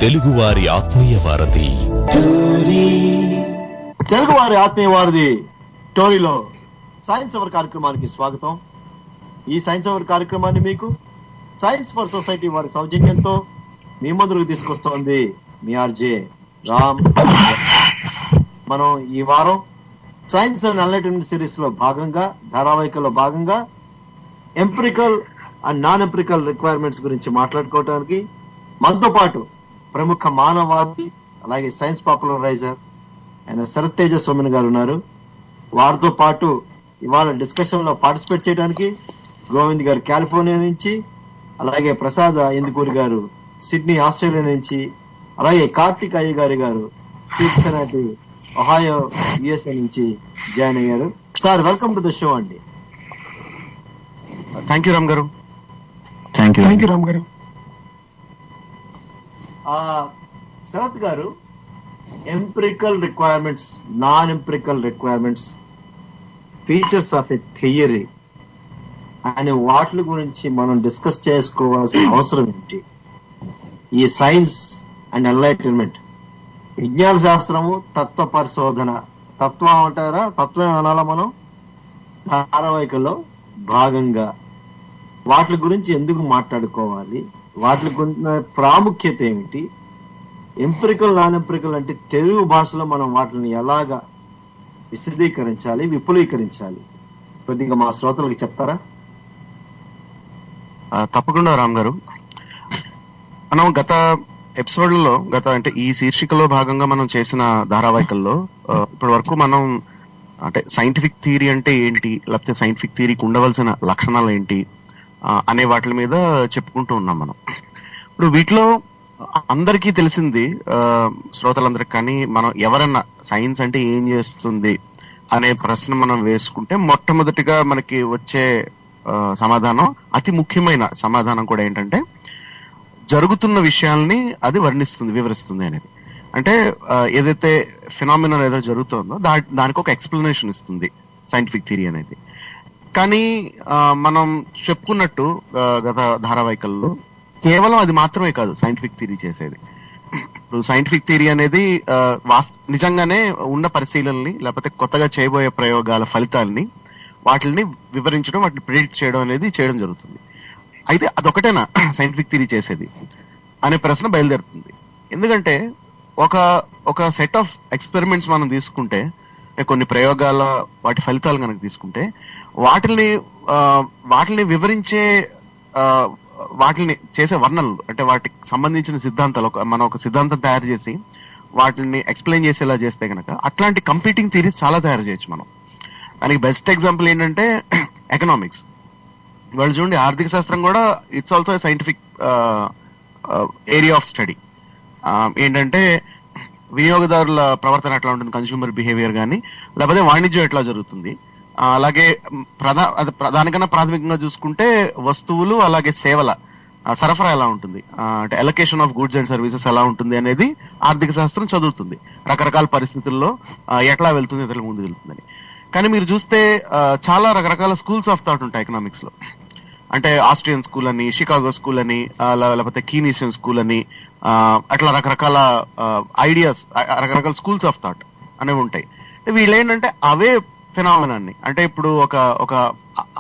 తెలుగువారి ఆత్మీయ వారధి స్టోరీలో సైన్స్ అవర్ కార్యక్రమానికి స్వాగతం. ఈ సైన్స్ అవర్ కార్యక్రమాన్ని మీకు సైన్స్ ఫర్ సొసైటీ వారి సౌజన్యంతో మీ ముందుకు తీసుకొస్తోంది మీ ఆర్జే రామ్. మనం ఈ వారం సైన్స్ అండ్ ఎన్లైటన్మెంట్ సిరీస్ లో భాగంగా, ధారావాహికలో భాగంగా empirical and non empirical requirements గురించి మాట్లాడుకోవడానికి మనతో పాటు ప్రముఖ మానవవాది, అలాగే సైన్స్ పాపులరైజర్ ఆయన శరత్ తేజ సోమిన గారు ఉన్నారు. వారితో పాటు ఇవాళ డిస్కషన్ లో పార్టిసిపేట్ చేయడానికి గోవింద్ గారు కాలిఫోర్నియా నుంచి, అలాగే ఇందుకూరి గారు సిడ్నీ ఆస్ట్రేలియా నుంచి, అలాగే కార్తిక్ అయ్యగారి గారు సిన్సినాటి ఒహాయో యుఎస్ఏ నుంచి జాయిన్ అయ్యారు. Sir, welcome to the show అండి. థ్యాంక్ యూ రామ్ గారు. శరత్ గారు, empirical requirements, non empirical requirements, features of a theory అనే వాటి గురించి మనం డిస్కస్ చేసుకోవాల్సిన అవసరం ఏంటి? ఈ సైన్స్ అండ్ ఎన్లైటన్మెంట్, విజ్ఞాన శాస్త్రము, తత్వ పరిశోధన, తత్వం అంటారా, తత్వం అనాలా మనం, ధారావాహికలో భాగంగా వాటి గురించి ఎందుకు మాట్లాడుకోవాలి, వాటి గురించి ప్రాముఖ్యత ఏమిటి, ఎంపిరికల్ నాన్ ఎంపిరికల్ అంటే తెలుగు భాషలో మనం వాటిని ఎలాగా విశదీకరించాలి, విపులీకరించాలి, కొద్దిగా మా శ్రోతలకు చెప్తారా? తప్పకుండా రామ్ గారు. మనం గత ఎపిసోడ్లలో, అంటే ఈ శీర్షికలో భాగంగా మనం చేసిన ధారావాహికల్లో ఇప్పటి వరకు మనం అంటే సైంటిఫిక్ థియరీ అంటే ఏంటి, లేకపోతే సైంటిఫిక్ థియరీకి ఉండవలసిన లక్షణాలు ఏంటి అనే వాటి మీద చెప్పుకుంటూ ఉన్నాం మనం. ఇప్పుడు వీటిలో అందరికీ తెలిసింది, శ్రోతలందరికి కానీ, మనం ఎవరన్నా సైన్స్ అంటే ఏం చేస్తుంది అనే ప్రశ్న మనం వేసుకుంటే మొట్టమొదటిగా మనకి వచ్చే సమాధానం, అతి ముఖ్యమైన సమాధానం కూడా ఏంటంటే, జరుగుతున్న విషయాల్ని అది వర్ణిస్తుంది, వివరిస్తుంది అనేది. అంటే ఏదైతే ఫినామినల్ ఏదో జరుగుతుందో దానికి ఒక ఎక్స్ప్లెనేషన్ ఇస్తుంది సైంటిఫిక్ థియరీ అనేది. కానీ మనం చెప్పుకున్నట్టు గత ధారావాహికల్లో కేవలం అది మాత్రమే కాదు సైంటిఫిక్ థియరీ చేసేది. ఇప్పుడు సైంటిఫిక్ థియరీ అనేది నిజంగానే ఉన్న పరిశీలనని, లేకపోతే కొత్తగా చేయబోయే ప్రయోగాల ఫలితాలని, వాటిని వివరించడం, వాటిని ప్రిడిక్ట్ చేయడం అనేది చేయడం జరుగుతుంది. అయితే అదొకటేనా సైంటిఫిక్ థియరీ చేసేది అనే ప్రశ్న బయలుదేరుతుంది. ఎందుకంటే ఒక సెట్ ఆఫ్ ఎక్స్పెరిమెంట్స్ మనం తీసుకుంటే, కొన్ని ప్రయోగాల వాటి ఫలితాలు కనుక తీసుకుంటే, వాటిని వివరించే, వాటిని చేసే వర్ణనలు, అంటే వాటికి సంబంధించిన సిద్ధాంతాలు, మనం ఒక సిద్ధాంతం తయారు చేసి వాటిని ఎక్స్ప్లెయిన్ చేసేలా చేస్తే కనుక అట్లాంటి కంపీటింగ్ థియరీస్ చాలా తయారు చేయొచ్చు మనం. దానికి బెస్ట్ ఎగ్జాంపుల్ ఏంటంటే ఎకనామిక్స్. వాళ్ళు చూడండి, ఆర్థిక శాస్త్రం కూడా it's also scientific area of study. ఏంటంటే వినియోగదారుల ప్రవర్తన ఎట్లా ఉంటుంది, కన్స్యూమర్ బిహేవియర్ కానీ, లేకపోతే వాణిజ్యం ఎట్లా జరుగుతుంది, అలాగే దానికన్నా ప్రాథమికంగా చూసుకుంటే వస్తువులు అలాగే సేవల సరఫరా ఎలా ఉంటుంది, అంటే allocation of goods and services ఎలా ఉంటుంది అనేది ఆర్థిక శాస్త్రం చదువుతుంది. రకరకాల పరిస్థితుల్లో ఎట్లా వెళ్తుంది, ఎట్లా ముందు వెళ్తుందని. కానీ మీరు చూస్తే చాలా రకరకాల స్కూల్స్ ఆఫ్ థాట్ ఉంటాయి ఎకనామిక్స్ లో. అంటే ఆస్ట్రియన్ స్కూల్ అని, షికాగో స్కూల్ అని, లేకపోతే కీనీషియన్ స్కూల్ అని, అట్లా రకరకాల ఐడియాస్, రకరకాల స్కూల్స్ ఆఫ్ థాట్ అనేవి ఉంటాయి. వీళ్ళు ఏంటంటే అవే ఫినామినాన్ని, అంటే ఇప్పుడు ఒక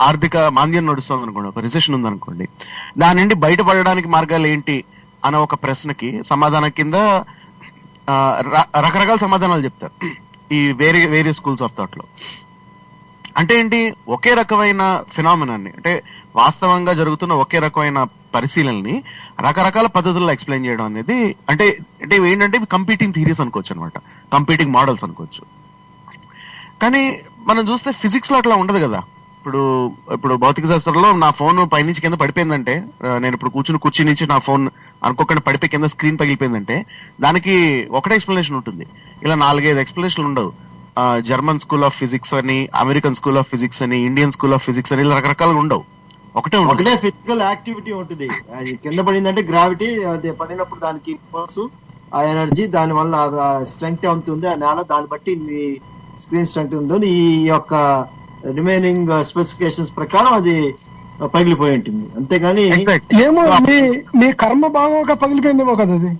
ఆర్థిక మాంద్యం నడుస్తుంది అనుకోండి, ఒక రిసెషన్ ఉందనుకోండి, దాని నుండి బయటపడడానికి మార్గాలు ఏంటి అనే ఒక ప్రశ్నకి సమాధానం కింద రకరకాల సమాధానాలు చెప్తారు ఈ వేరే స్కూల్స్ ఆఫ్ థాట్ లో. అంటే ఏంటి, ఒకే రకమైన ఫినామినాన్ని, అంటే వాస్తవంగా జరుగుతున్న ఒకే రకమైన పరిశీలనని రకరకాల పద్ధతుల్లో ఎక్స్ప్లెయిన్ చేయడం అనేది, అంటే ఏంటంటే కంపీటింగ్ థియరీస్ అనుకోవచ్చు అనమాట, కంపీటింగ్ మోడల్స్ అనుకోవచ్చు. కానీ మనం చూస్తే ఫిజిక్స్ లో అట్లా ఉండదు కదా. ఇప్పుడు భౌతిక శాస్త్రంలో నా ఫోన్ పైనుంచి కింద పడిపోయిందంటే, నేను ఇప్పుడు కుర్చీ నుంచి నా ఫోన్ అనుకోకుండా పడిపోయి కింద స్క్రీన్ పగిలిపోయిందంటే దానికి ఒకటే ఎక్స్ప్లెనేషన్ ఉంటుంది. ఇలా 4-5 ఎక్స్ప్లెనేషన్లు ఉండవు. జర్మన్ స్కూల్ ఆఫ్ ఫిజిక్స్ అని, అమెరికన్ స్కూల్ ఆఫ్ ఫిజిక్స్ అని, ఇండియన్ స్కూల్ ఆఫ్ ఫిజిక్స్ అని, ఇలా రకరకాలుగా ఉండవు. ఒకటే ఫిజికల్ యాక్టివిటీ ఉంటుంది. అది కింద పడిందంటే గ్రావిటీ, అది పడినప్పుడు దానికి ఫోర్స్, ఆ ఎనర్జీ, దాని వల్ల స్ట్రెంగ్త్ ఉంటుంది, ఆ నేల దాన్ని బట్టి స్క్రీన్ స్ట్రెంగ్త్ ఉందో, ఈ యొక్క రిమైనింగ్ స్పెసిఫికేషన్స్ ప్రకారం అది పగిలిపోయి ఉంటుంది. అంతేగాని ఏమో మీ కర్మ భాగంగా పగిలిపోయిందేమో కదా అది.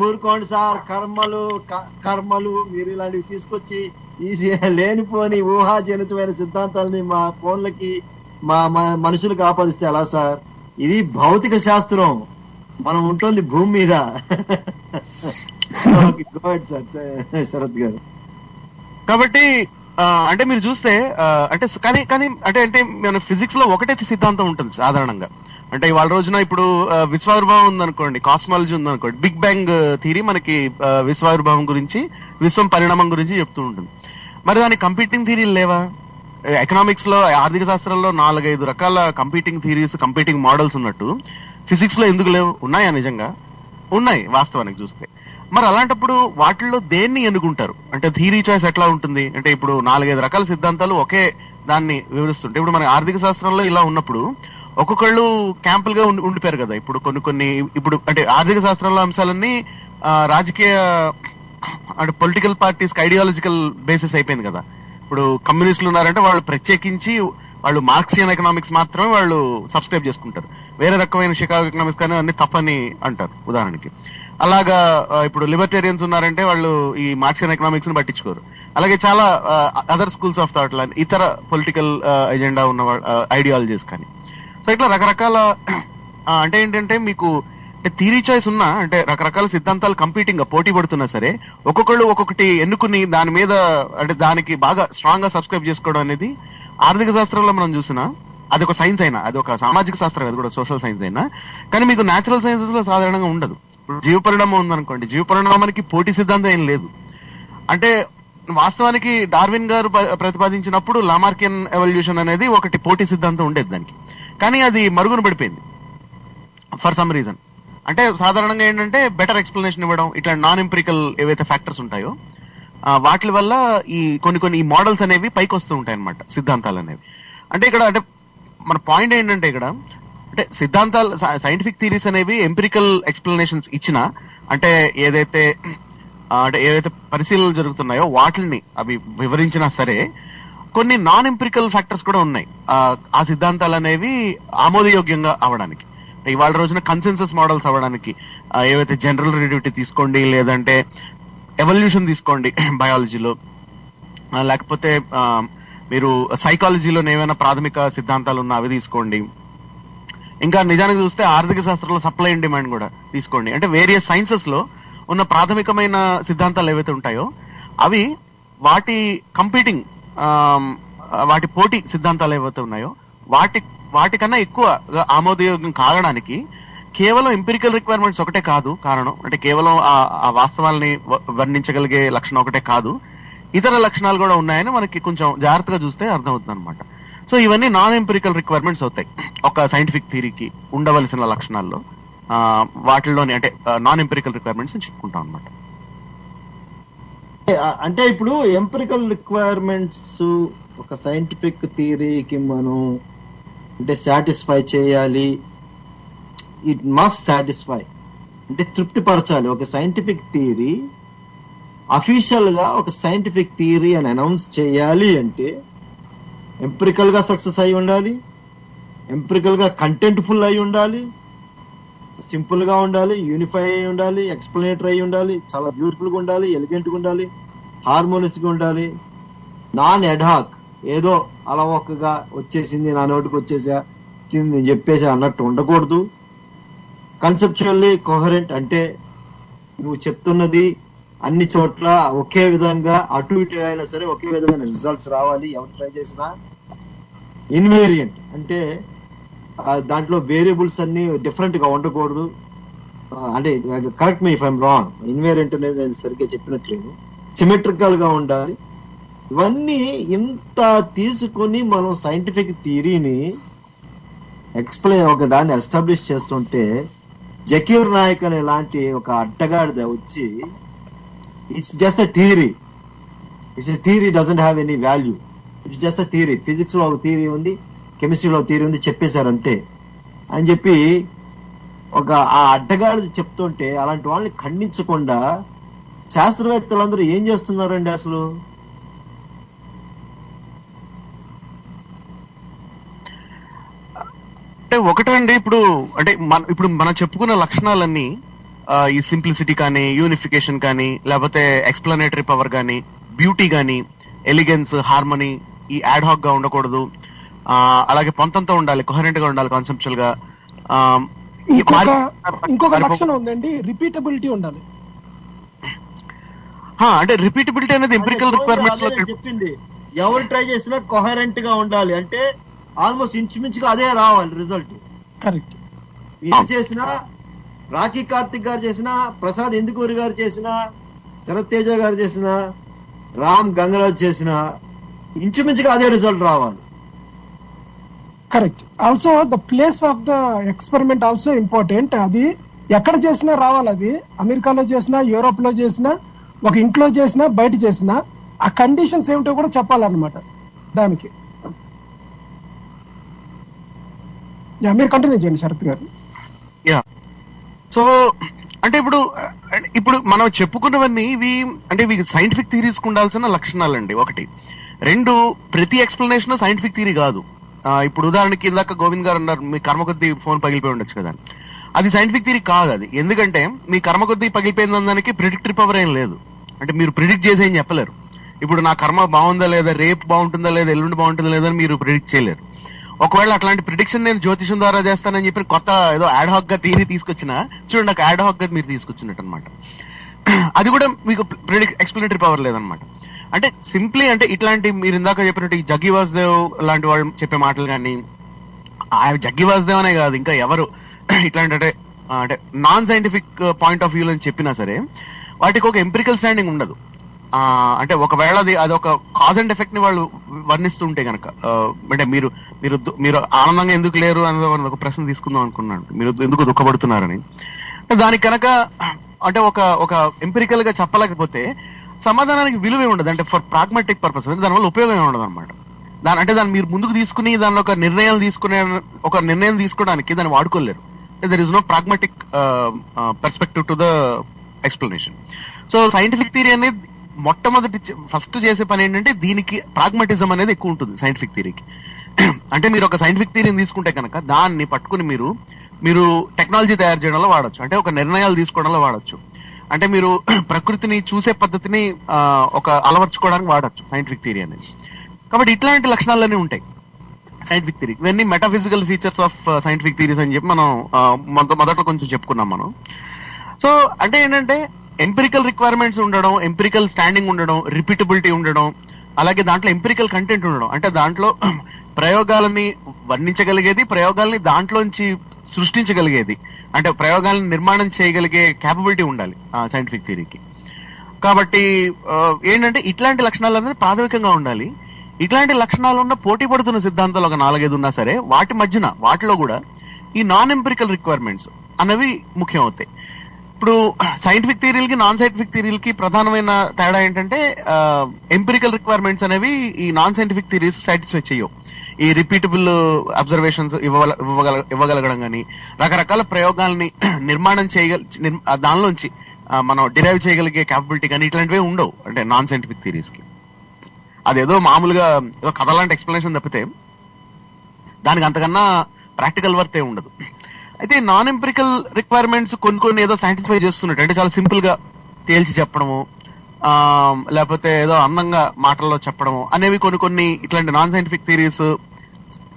ఊరుకోండి సార్. కర్మలు మీరు ఇలాంటివి తీసుకొచ్చి ఈ లేనిపోని ఊహాజనితమైన సిద్ధాంతాలని మా ఫోన్లకి మా మనుషులకు ఆపాదిస్తే ఎలా సార్? ఇది భౌతిక శాస్త్రం, మనం ఉంటుంది భూమి మీద. శరత్ గారు, కాబట్టి అంటే మీరు చూస్తే అంటే కానీ కానీ అంటే అంటే మన ఫిజిక్స్ లో ఒకటే సిద్ధాంతం ఉంటుంది సాధారణంగా. అంటే ఇవాళ రోజున ఇప్పుడు విశ్వావిర్భావం ఉందనుకోండి, కాస్మాలజీ ఉందనుకోండి, బిగ్ బ్యాంగ్ థియరీ మనకి విశ్వావిర్భావం గురించి, విశ్వం పరిణామం గురించి చెప్తూ ఉంటుంది. మరి దానికి కంపీటింగ్ థియరీలు లేవా? ఎకనామిక్స్ లో, ఆర్థిక శాస్త్రంలో 4-5 రకాల కంపీటింగ్ థియరీస్, కంపీటింగ్ మోడల్స్ ఉన్నట్టు ఫిజిక్స్ లో ఎందుకు లేవు? ఉన్నాయా? నిజంగా ఉన్నాయి వాస్తవానికి చూస్తే. మరి అలాంటప్పుడు వాటిల్లో దేన్ని ఎన్నుకుంటారు? అంటే థియరీ చాయిస్ ఎట్లా ఉంటుంది? అంటే ఇప్పుడు 4-5 రకాల సిద్ధాంతాలు ఒకే దాన్ని వివరిస్తుంటే, ఇప్పుడు మన ఆర్థిక శాస్త్రంలో ఇలా ఉన్నప్పుడు ఒక్కొక్కళ్ళు క్యాంపులుగా ఉండిపోయారు కదా. ఇప్పుడు కొన్ని ఇప్పుడు అంటే ఆర్థిక శాస్త్రంలో అంశాలన్నీ రాజకీయ అంటే పొలిటికల్ పార్టీస్ ఐడియాలజికల్ బేసిస్ అయిపోయింది కదా. ఇప్పుడు కమ్యూనిస్టులు ఉన్నారంటే వాళ్ళు ప్రత్యేకించి వాళ్ళు మార్క్సియన్ ఎకనామిక్స్ మాత్రమే వాళ్ళు సబ్స్క్రైబ్ చేసుకుంటారు. వేరే రకమైన షికాగో ఎకనామిక్స్ కానీ అన్ని తప్పని అంటారు ఉదాహరణకి. అలాగా ఇప్పుడు లిబర్టేరియన్స్ ఉన్నారంటే వాళ్ళు ఈ మార్క్సియన్ ఎకనామిక్స్ ని పట్టించుకోరు. అలాగే చాలా అదర్ స్కూల్స్ ఆఫ్ థాట్ లాంటి ఇతర పొలిటికల్ ఎజెండా ఉన్న ఐడియాలజీస్ కానీ. సో ఇట్లా రకరకాల అంటే ఏంటంటే మీకు థియరీ చాయిస్ ఉన్నా, అంటే రకరకాల సిద్ధాంతాలు కంపీటింగ్ గా పోటీ పడుతున్నా సరే ఒక్కొక్కళ్ళు ఒక్కొక్కటి ఎన్నుకుని దాని మీద అంటే దానికి బాగా స్ట్రాంగ్ గా సబ్స్క్రైబ్ చేసుకోవడం అనేది ఆర్థిక శాస్త్రంలో మనం చూసినా, అది ఒక సైన్స్ అయినా, అది ఒక సామాజిక శాస్త్రం, అది కూడా సోషల్ సైన్స్ అయినా, కానీ మీకు న్యాచురల్ సైన్సెస్ లో సాధారణంగా ఉండదు. ఇప్పుడు జీవ పరిణామం ఉందనుకోండి, జీవ పరిణామానికి పోటీ సిద్ధాంతం ఏం లేదు. అంటే వాస్తవానికి డార్విన్ గారు ప్రతిపాదించినప్పుడు లామార్కియన్ ఎవల్యూషన్ అనేది ఒకటి పోటీ సిద్ధాంతం ఉండేది దానికి, కానీ అది మరుగున పడిపోయింది ఫర్ సమ్ రీజన్. అంటే సాధారణంగా ఏంటంటే బెటర్ ఎక్స్ప్లెనేషన్ ఇవ్వడం, ఇట్లా నాన్ ఎంపిరికల్ ఏవైతే ఫ్యాక్టర్స్ ఉంటాయో వాటి వల్ల ఈ కొన్ని మోడల్స్ అనేవి పైకి వస్తూ ఉంటాయి అన్నమాట, సిద్ధాంతాలు అనేవి. అంటే ఇక్కడ అంటే మన పాయింట్ ఏంటంటే ఇక్కడ అంటే సిద్ధాంతాలు, సైంటిఫిక్ థియరీస్ అనేవి ఎంపిరికల్ ఎక్స్ప్లెనేషన్స్ ఇచ్చినా, అంటే ఏదైతే పరిశీలనలు జరుగుతున్నాయో వాటిని అవి వివరించినా సరే కొన్ని నాన్ ఎంపిరికల్ ఫ్యాక్టర్స్ కూడా ఉన్నాయి ఆ సిద్ధాంతాలు అనేవి ఆమోదయోగ్యంగా అవడానికి. ఇవాళ రోజున కన్సెన్సస్ మోడల్స్ అవ్వడానికి ఏవైతే జనరల్ రిలేటివిటీ తీసుకోండి, లేదంటే ఎవల్యూషన్ తీసుకోండి బయాలజీలో, లేకపోతే మీరు సైకాలజీలో ఏమైనా ప్రాథమిక సిద్ధాంతాలు ఉన్నా అవి తీసుకోండి, ఇంకా నిజానికి చూస్తే ఆర్థిక శాస్త్రంలో సప్లై అండ్ డిమాండ్ కూడా తీసుకోండి. అంటే వేరియస్ సైన్సెస్ లో ఉన్న ప్రాథమికమైన సిద్ధాంతాలు ఏవైతే ఉంటాయో అవి వాటి కంపీటింగ్ వాటి పోటీ సిద్ధాంతాలు ఏవైతే ఉన్నాయో వాటికన్నా ఎక్కువ ఆమోదయోగ్యం కావడానికి కేవలం ఎంపిరికల్ రిక్వైర్మెంట్స్ ఒకటే కాదు కారణం. అంటే కేవలం ఆ వాస్తవాల్ని వర్ణించగలిగే లక్షణం ఒకటే కాదు, ఇతర లక్షణాలు కూడా ఉన్నాయని మనకి కొంచెం జాగ్రత్తగా చూస్తే అర్థమవుతుంది అనమాట. సో ఇవన్నీ నాన్ ఎంపిరికల్ రిక్వైర్మెంట్స్ అవుతాయి ఒక సైంటిఫిక్ థియరీకి ఉండవలసిన లక్షణాల్లో. వాటిల్లోని అంటే నాన్ ఎంపిరికల్ రిక్వైర్మెంట్స్ అని చెప్పుకుంటాం అనమాట. అంటే ఇప్పుడు ఎంపిరికల్ రిక్వైర్మెంట్స్ ఒక సైంటిఫిక్ థియరీకి మనం అంటే సాటిస్ఫై చేయాలి, ఇట్ మస్ట్ సాటిస్ఫై, అంటే తృప్తిపరచాలి. ఒక సైంటిఫిక్ థియరీ అఫీషియల్ గా ఒక సైంటిఫిక్ థియరీ అని అనౌన్స్ చేయాలి అంటే ఎంపిరికల్ గా సక్సెస్ అయి ఉండాలి, ఎంపిరికల్ గా కంటెంట్ఫుల్ అయి ఉండాలి, సింపుల్ గా ఉండాలి, యూనిఫై అయి ఉండాలి, ఎక్స్ప్లెనేటరీ అయి ఉండాలి, చాలా బ్యూటిఫుల్ గా ఉండాలి, ఎలిగెంట్ గా ఉండాలి, హార్మోనియస్ గా ఉండాలి. నాన్ ఎడ్హాక్ ఏదో అలవోకగా వచ్చేసింది, నా నోటికి వచ్చేసా నేను చెప్పేసా అన్నట్టు ఉండకూడదు. కన్సెప్చువల్లీ కోహరెంట్, అంటే నువ్వు చెప్తున్నది అన్ని చోట్ల ఒకే విధంగా అటు ఇటు అయినా సరే ఒకే విధమైన రిజల్ట్స్ రావాలి. ఎవరు ట్రై చేసినా ఇన్వేరియంట్, అంటే దాంట్లో వేరియబుల్స్ అన్ని డిఫరెంట్ గా ఉండకూడదు. అంటే correct me if I'm wrong, invariant అనేది నేను సరిగ్గా చెప్పినట్లేదు, సిమెట్రికల్ గా ఉండాలి. ఇవన్నీ ఇంత తీసుకొని మనం సైంటిఫిక్ థియరీని ఎక్స్ప్లెయిన్ ఒక దాన్ని ఎస్టాబ్లిష్ చేస్తుంటే జకీర్ నాయక్ అనే లాంటి ఒక అడ్డగాడిద వచ్చి it's just a theory, it's a theory, doesn't have any value, it's just a theory, physics లో ఒక థియరీ ఉంది, కెమిస్ట్రీలో ఒక థియరీ ఉంది, చెప్పేశారు అంతే అని చెప్పి ఒక ఆ అడ్డగాడిద చెప్తుంటే అలాంటి వాళ్ళని ఖండించకుండా శాస్త్రవేత్తలందరూ ఏం చేస్తున్నారండి అసలు? అంటే ఒకటండి, ఇప్పుడు అంటే ఇప్పుడు మనం చెప్పుకున్న లక్షణాలన్నీ ఈ సింప్లిసిటీ కానీ, యూనిఫికేషన్ కానీ, లేకపోతే ఎక్స్ప్లనేటరీ పవర్ కానీ, బ్యూటీ కానీ, ఎలిగెన్స్, హార్మనీ, ఈ యాడ్ హాక్ గా ఉండకూడదు, అలాగే పొంతంతో ఉండాలి, కొహరెంట్ గా ఉండాలి, కాన్సెప్చువల్ గా. ఇంకొక లక్షణం ఉందండి, రిపీటబిలిటీ ఉండాలి. అంటే రిపీటబిలిటీ అనేది ఎంపిరికల్ రిక్వైర్మెంట్స్ లో చెప్పింది. ఎవరు ట్రై చేసినా కొహరెంట్ గా ఉండాలి అంటే ఆల్మోస్ట్ ఇంచుమించుగా అదే రావాలి రిజల్ట్. కరెక్ట్. మీరు చేసినా, రాఖీ కార్తిక్ గారు చేసిన, ప్రసాద్ ఇందుకూరి గారు చేసిన, శరత్ తేజ గారు చేసిన, రామ్ గంగరాజ్ చేసిన, ఇంచుమించుగా అదే రిజల్ట్ రావాలి. Correct. Also the place of the experiment also important. అది ఎక్కడ చేసినా రావాలి. అది అమెరికాలో చేసినా, యూరోప్ లో చేసినా, ఒక ఇంట్లో చేసినా, బయట చేసినా ఆ కండిషన్స్ ఏమిటో కూడా చెప్పాలన్నమాట దానికి. మీరు కంటిన్యూ చేయండి శరత్ గారు. సో అంటే ఇప్పుడు మనం చెప్పుకున్నవన్నీ ఇవి సైంటిఫిక్ థియరీస్ కు ఉండాల్సిన లక్షణాలండి. ఒకటి. రెండు, ప్రతి ఎక్స్ప్లెనేషన్ సైంటిఫిక్ థియరీ కాదు. ఇప్పుడు ఉదాహరణకి ఇందాక గోవింద్ గారు అన్నారు మీ కర్మ కొద్దీ ఫోన్ పగిలిపోయి ఉండొచ్చు కదా, అది సైంటిఫిక్ థియరీ కాదు. అది ఎందుకంటే మీ కర్మ కొద్దీ పగిలిపోయిన దానికి ప్రిడిక్టరీ పవర్ ఏం లేదు. అంటే మీరు ప్రిడిక్ట్ చేసి ఏం చెప్పలేరు. ఇప్పుడు నా కర్మ బాగుందా లేదా, రేపు బాగుంటుందా లేదా, ఎల్లుండి బాగుంటుందా లేదా అని మీరు ప్రిడిక్ట్ చేయలేరు. ఒకవేళ అట్లాంటి ప్రిడిక్షన్ నేను జ్యోతిషం ద్వారా చేస్తానని చెప్పి కొత్త ఏదో యాడ్ హాక్ గా థియరీ తీసుకొచ్చినా చూడండి, నాకు యాడ్ హాక్ గా మీరు తీసుకొచ్చినట్టు అనమాట. అది కూడా మీకు ఎక్స్ప్లెనేటరీ పవర్ లేదనమాట. అంటే సింప్లీ అంటే ఇట్లాంటి మీరు ఇందాక చెప్పినట్టు ఈ జగ్గి వాసుదేవ్ లాంటి వాళ్ళు చెప్పే మాటలు కానీ, జగ్గి వాసుదేవ్ అనే కాదు ఇంకా ఎవరు ఇట్లాంటి అంటే non scientific point of view అని చెప్పినా సరే వాటికి ఒక ఎంపిరికల్ స్టాండింగ్ ఉండదు. అంటే ఒకవేళ అది ఒక కాజ్ అండ్ ఎఫెక్ట్ ని వాళ్ళు వర్ణిస్తుంటే కనుక, అంటే మీరు మీరు మీరు ఆనందంగా ఎందుకు లేరు అన్నది ఒక ప్రశ్న తీసుకుందాం అనుకున్నాను, మీరు ఎందుకు దుఃఖపడుతున్నారని. దానికి కనుక అంటే ఒక ఎంపిరికల్ గా చెప్పలేకపోతే సమాధానానికి విలువే ఉండదు. అంటే ఫర్ ప్రాగ్మాటిక్ పర్పస్ దానివల్ల ఉపయోగం ఉండదు అనమాట. దాన్ని మీరు ముందుకు తీసుకుని దానిలో ఒక నిర్ణయం తీసుకోవడానికి దాన్ని వాడుకోలేరు. There is no pragmatic perspective to the explanation. So scientific theory అనేది మొట్టమొదటి ఫస్ట్ చేసే పని ఏంటంటే దీనికి ప్రాగ్మాటిజం అనేది ఎక్కువ ఉంటుంది సైంటిఫిక్ థియరీకి. అంటే మీరు ఒక సైంటిఫిక్ థియరీని తీసుకుంటే కనుక దాన్ని పట్టుకుని మీరు టెక్నాలజీ తయారు చేయడంలో వాడచ్చు, అంటే ఒక నిర్ణయాలు తీసుకోవడంలో వాడచ్చు, అంటే మీరు ప్రకృతిని చూసే పద్ధతిని ఒక అలవర్చుకోవడానికి వాడచ్చు సైంటిఫిక్ థియరీ అనేది. కాబట్టి ఇట్లాంటి లక్షణాలన్నీ ఉంటాయి సైంటిఫిక్ థియరీ. ఇవన్నీ metaphysical features of scientific theories అని చెప్పి మనం మొదట్లో కొంచెం చెప్పుకున్నాం మనం. సో అంటే ఏంటంటే ఎంపిరికల్ రిక్వైర్మెంట్స్ ఉండడం, ఎంపిరికల్ స్టాండింగ్ ఉండడం, రిపీటబిలిటీ ఉండడం, అలాగే దాంట్లో ఎంపిరికల్ కంటెంట్ ఉండడం, అంటే దాంట్లో ప్రయోగాలని వర్ణించగలిగేది, ప్రయోగాల్ని దాంట్లోంచి సృష్టించగలిగేది, అంటే ప్రయోగాలను నిర్మాణం చేయగలిగే క్యాపబిలిటీ ఉండాలి సైంటిఫిక్ థియరీకి. కాబట్టి ఏంటంటే ఇట్లాంటి లక్షణాలు అనేది ప్రాథమికంగా ఉండాలి. ఇట్లాంటి లక్షణాలు ఉన్న పోటీ పడుతున్న సిద్ధాంతాలు ఒక 4-5 ఉన్నా సరే వాటిలో కూడా ఈ నాన్ ఎంపిరికల్ రిక్వైర్మెంట్స్ అనేవి ముఖ్యం అవుతాయి. ఇప్పుడు సైంటిఫిక్ థియరీలకి నాన్ సైంటిఫిక్ థియరీలకి ప్రధానమైన తేడా ఏంటంటే ఎంపిరికల్ రిక్వైర్మెంట్స్ అనేవి ఈ నాన్ సైంటిఫిక్ థియరీస్ సాటిస్ఫై చేయవు. ఈ రిపీటబుల్ అబ్జర్వేషన్స్ ఇవ్వగలగడం కానీ, రకరకాల ప్రయోగాల్ని నిర్మాణం దానిలోంచి మనం డిరైవ్ చేయగలిగే క్యాపబిలిటీ కానీ ఇట్లాంటివే ఉండవు అంటే నాన్ సైంటిఫిక్ థియరీస్ కి. అదేదో మామూలుగా ఏదో కథ లాంటి ఎక్స్ప్లెనేషన్ తప్పితే దానికి అంతకన్నా ప్రాక్టికల్ వర్త్ ఏ ఉండదు. అయితే నాన్ ఎంపిరికల్ రిక్వైర్మెంట్స్ కొన్ని ఏదో సాటిస్ఫై చేస్తున్నట్టు, అంటే చాలా సింపుల్ గా తేల్చి చెప్పడము, లేకపోతే ఏదో అందంగా మాటల్లో చెప్పడము అనేవి కొన్ని ఇట్లాంటి నాన్ సైంటిఫిక్ థియరీస్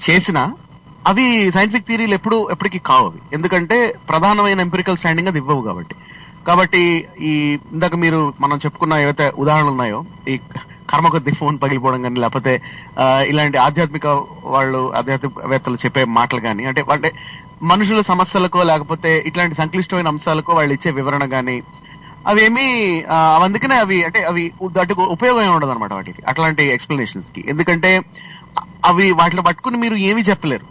చేసినా అవి సైంటిఫిక్ థియరీలు ఎప్పటికీ కావు అవి, ఎందుకంటే ప్రధానమైన ఎంపిరికల్ స్టాండింగ్ అది ఇవ్వవు కాబట్టి ఈ ఇందాక మనం చెప్పుకున్న ఏవైతే ఉదాహరణలు ఉన్నాయో, ఈ కర్మ కొద్ది ఫోన్ పగిలిపోవడం కానీ, లేకపోతే ఇలాంటి ఆధ్యాత్మికవేత్తలు చెప్పే మాటలు కానీ, అంటే మనుషుల సమస్యలకో లేకపోతే ఇట్లాంటి సంక్లిష్టమైన అంశాలకో వాళ్ళు ఇచ్చే వివరణ కానీ అవేమీ అందుకనే అవి ఉపయోగం ఏమి ఉండదు అనమాట వాటికి, అట్లాంటి ఎక్స్ప్లెనేషన్స్ కి. ఎందుకంటే వాటిని పట్టుకుని మీరు ఏమీ చెప్పలేరు.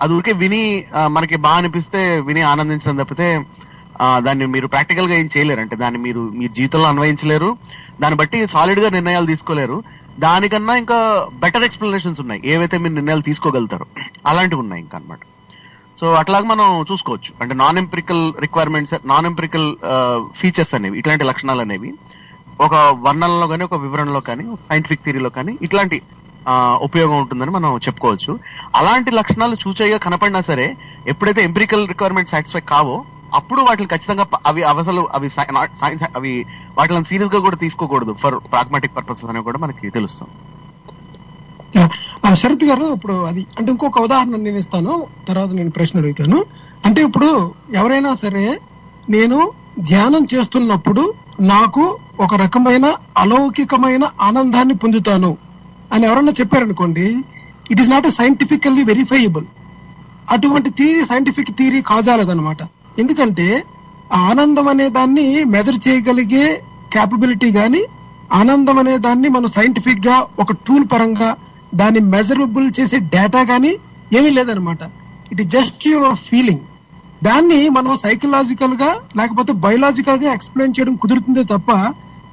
అది ఊరికే విని మనకి బాగా అనిపిస్తే విని ఆనందించడం తప్పితే దాన్ని మీరు ప్రాక్టికల్ గా ఏం చేయలేరు. అంటే దాన్ని మీరు మీ జీవితంలో అన్వయించలేరు, దాన్ని బట్టి సాలిడ్ గా నిర్ణయాలు తీసుకోలేరు. దానికన్నా ఇంకా బెటర్ ఎక్స్ప్లెనేషన్స్ ఉన్నాయి, ఏవైతే మీరు నిర్ణయాలు తీసుకోగలుగుతారో అలాంటివి ఉన్నాయి ఇంకా అన్నమాట. సో అట్లాగా మనం చూసుకోవచ్చు. అంటే non empirical requirements, non empirical features అనేవి, ఇట్లాంటి లక్షణాలు అనేవి ఒక వర్ణనలో కానీ, ఒక వివరణలో కానీ, సైంటిఫిక్ థియరీలో కానీ ఇట్లాంటి ఉపయోగం ఉంటుందని మనం చెప్పుకోవచ్చు. అలాంటి లక్షణాలు చూచేగా కనపడినా సరే ఎప్పుడైతే ఎంపిరికల్ రిక్వైర్మెంట్ సాటిస్ఫై కావో అప్పుడు వాటిని ఖచ్చితంగా అవి వాటిని సీరియస్ గా కూడా తీసుకోకూడదు ఫర్ ప్రాగ్మాటిక్ పర్పసెస్ అని కూడా మనకి తెలుస్తుంది. శరత్ గారు, ఇప్పుడు అది అంటే ఇంకొక ఉదాహరణ నేను ఇస్తాను, తర్వాత నేను ప్రశ్న అడుగుతాను. అంటే ఇప్పుడు ఎవరైనా సరే నేను ధ్యానం చేస్తున్నప్పుడు నాకు ఒక రకమైన అలౌకికమైన ఆనందాన్ని పొందుతాను అని ఎవరన్నా చెప్పారనుకోండి, it is not scientifically verifiable. అటువంటి థియరీ సైంటిఫిక్ థియరీ కాజాలదనమాట. ఎందుకంటే ఆ ఆనందం అనే దాన్ని మెజర్ చేయగలిగే క్యాపబిలిటీ గాని, ఆనందం అనే దాన్ని మనం సైంటిఫిక్ గా ఒక టూల్ పరంగా దాన్ని మెజరబుల్ చేసే డేటా గానీ ఏమీ లేదనమాట. It is just your feeling. దాన్ని మనం సైకలాజికల్ గా లేకపోతే బయలాజికల్ గా ఎక్స్ప్లెయిన్ చేయడం కుదురుతుందే తప్ప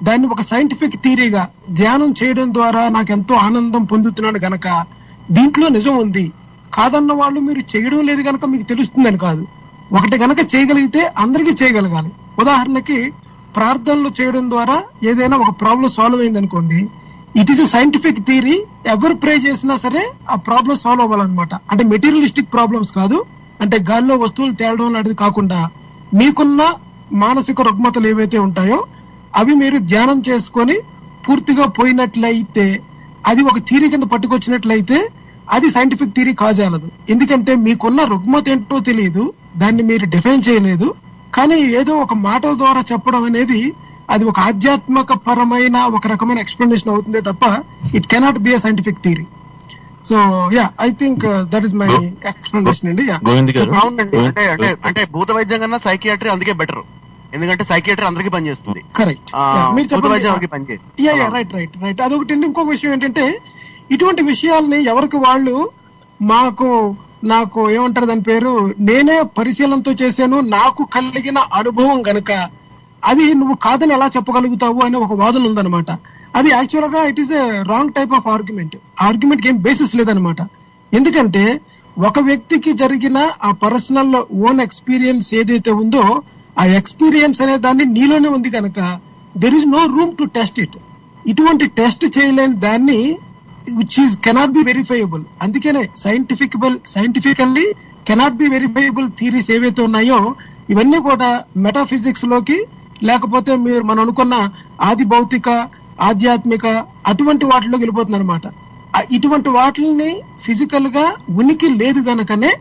దాన్ని ఒక సైంటిఫిక్ థియరీగా ధ్యానం చేయడం ద్వారా నాకు ఎంతో ఆనందం పొందుతున్నాడు గనక దీంట్లో నిజం ఉంది కాదన్న వాళ్ళు మీరు చేయడం లేదు గనక మీకు తెలుస్తుందని కాదు. ఒకటి గనక చేయగలిగితే అందరికీ చేయగలగాలి. ఉదాహరణకి ప్రార్థనలు చేయడం ద్వారా ఏదైనా ఒక ప్రాబ్లం సాల్వ్ అయింది అనుకోండి, it is a scientific theory. ఎవరు ప్రే చేసినా సరే ఆ ప్రాబ్లం సాల్వ్ అవ్వాలన్నమాట. అంటే మెటీరియలిస్టిక్ ప్రాబ్లమ్స్ కాదు, అంటే గాల్లో వస్తువులు తేలడం లాంటిది కాకుండా మీకున్న మానసిక రుగ్మతలు ఏవైతే ఉంటాయో అవి మీరు ధ్యానం చేసుకొని పూర్తిగా పోయినట్లయితే, అది ఒక థియరీ కింద పట్టుకొచ్చినట్లయితే అది సైంటిఫిక్ థియరీ కాజాలదు. ఎందుకంటే మీకున్న రుగ్మత ఏంటో తెలియదు, దాన్ని మీరు డిఫైన్ చేయలేదు, కానీ ఏదో ఒక మాటల ద్వారా చెప్పడం అనేది అది ఒక ఆధ్యాత్మిక పరమైన ఒక రకమైన ఎక్స్ప్లెనేషన్ అవుతుందే తప్ప it cannot be a scientific theory. So yeah, I think that is my explanation అండి. గోవింద్ గారు, అంటే భూత వైద్యం కన్నా సైకియాట్రీ అందుకే బెటర్, ఎందుకంటే సైకియాట్రీ అందరికీ పనిచేస్తుంది. Correct, right right right. అదొకటి. ఇంకొక విషయం ఏంటంటే ఇటువంటి విషయాల్ని ఎవరికి వాళ్ళు నాకు ఏమంటారు దాని పేరు, నేనే పరిశీలనతో చేశాను, నాకు కలిగిన అనుభవం గనక అది నువ్వు కాదని ఎలా చెప్పగలుగుతావు అనే ఒక వాదన ఉందన్నమాట. అది యాక్చువల్ గా it is a wrong type of argument ఏం బేసిస్ లేదనమాట. ఎందుకంటే ఒక వ్యక్తికి జరిగిన ఆ పర్సనల్ ఓన్ ఎక్స్పీరియన్స్ ఏదైతే ఉందో ఆ ఎక్స్పీరియన్స్ అనే దాన్ని నీలోనే ఉంది కనుక there is no room to test it. ఇటువంటి టెస్ట్ చేయలేని దాన్ని which is cannot be verifiable. అందుకనే scientifically cannot be verifiable theories ఏవైతే ఉన్నాయో ఇవన్నీ కూడా మెటాఫిజిక్స్ లోకి లేకపోతే మనం అనుకున్న ఆది భౌతిక ఆధ్యాత్మిక అటువంటి వాటిలోకి వెళ్ళిపోతుంది అనమాట. ఇటువంటి వాటిని ఫిజికల్ గా ఉనికి లేదు గనకనే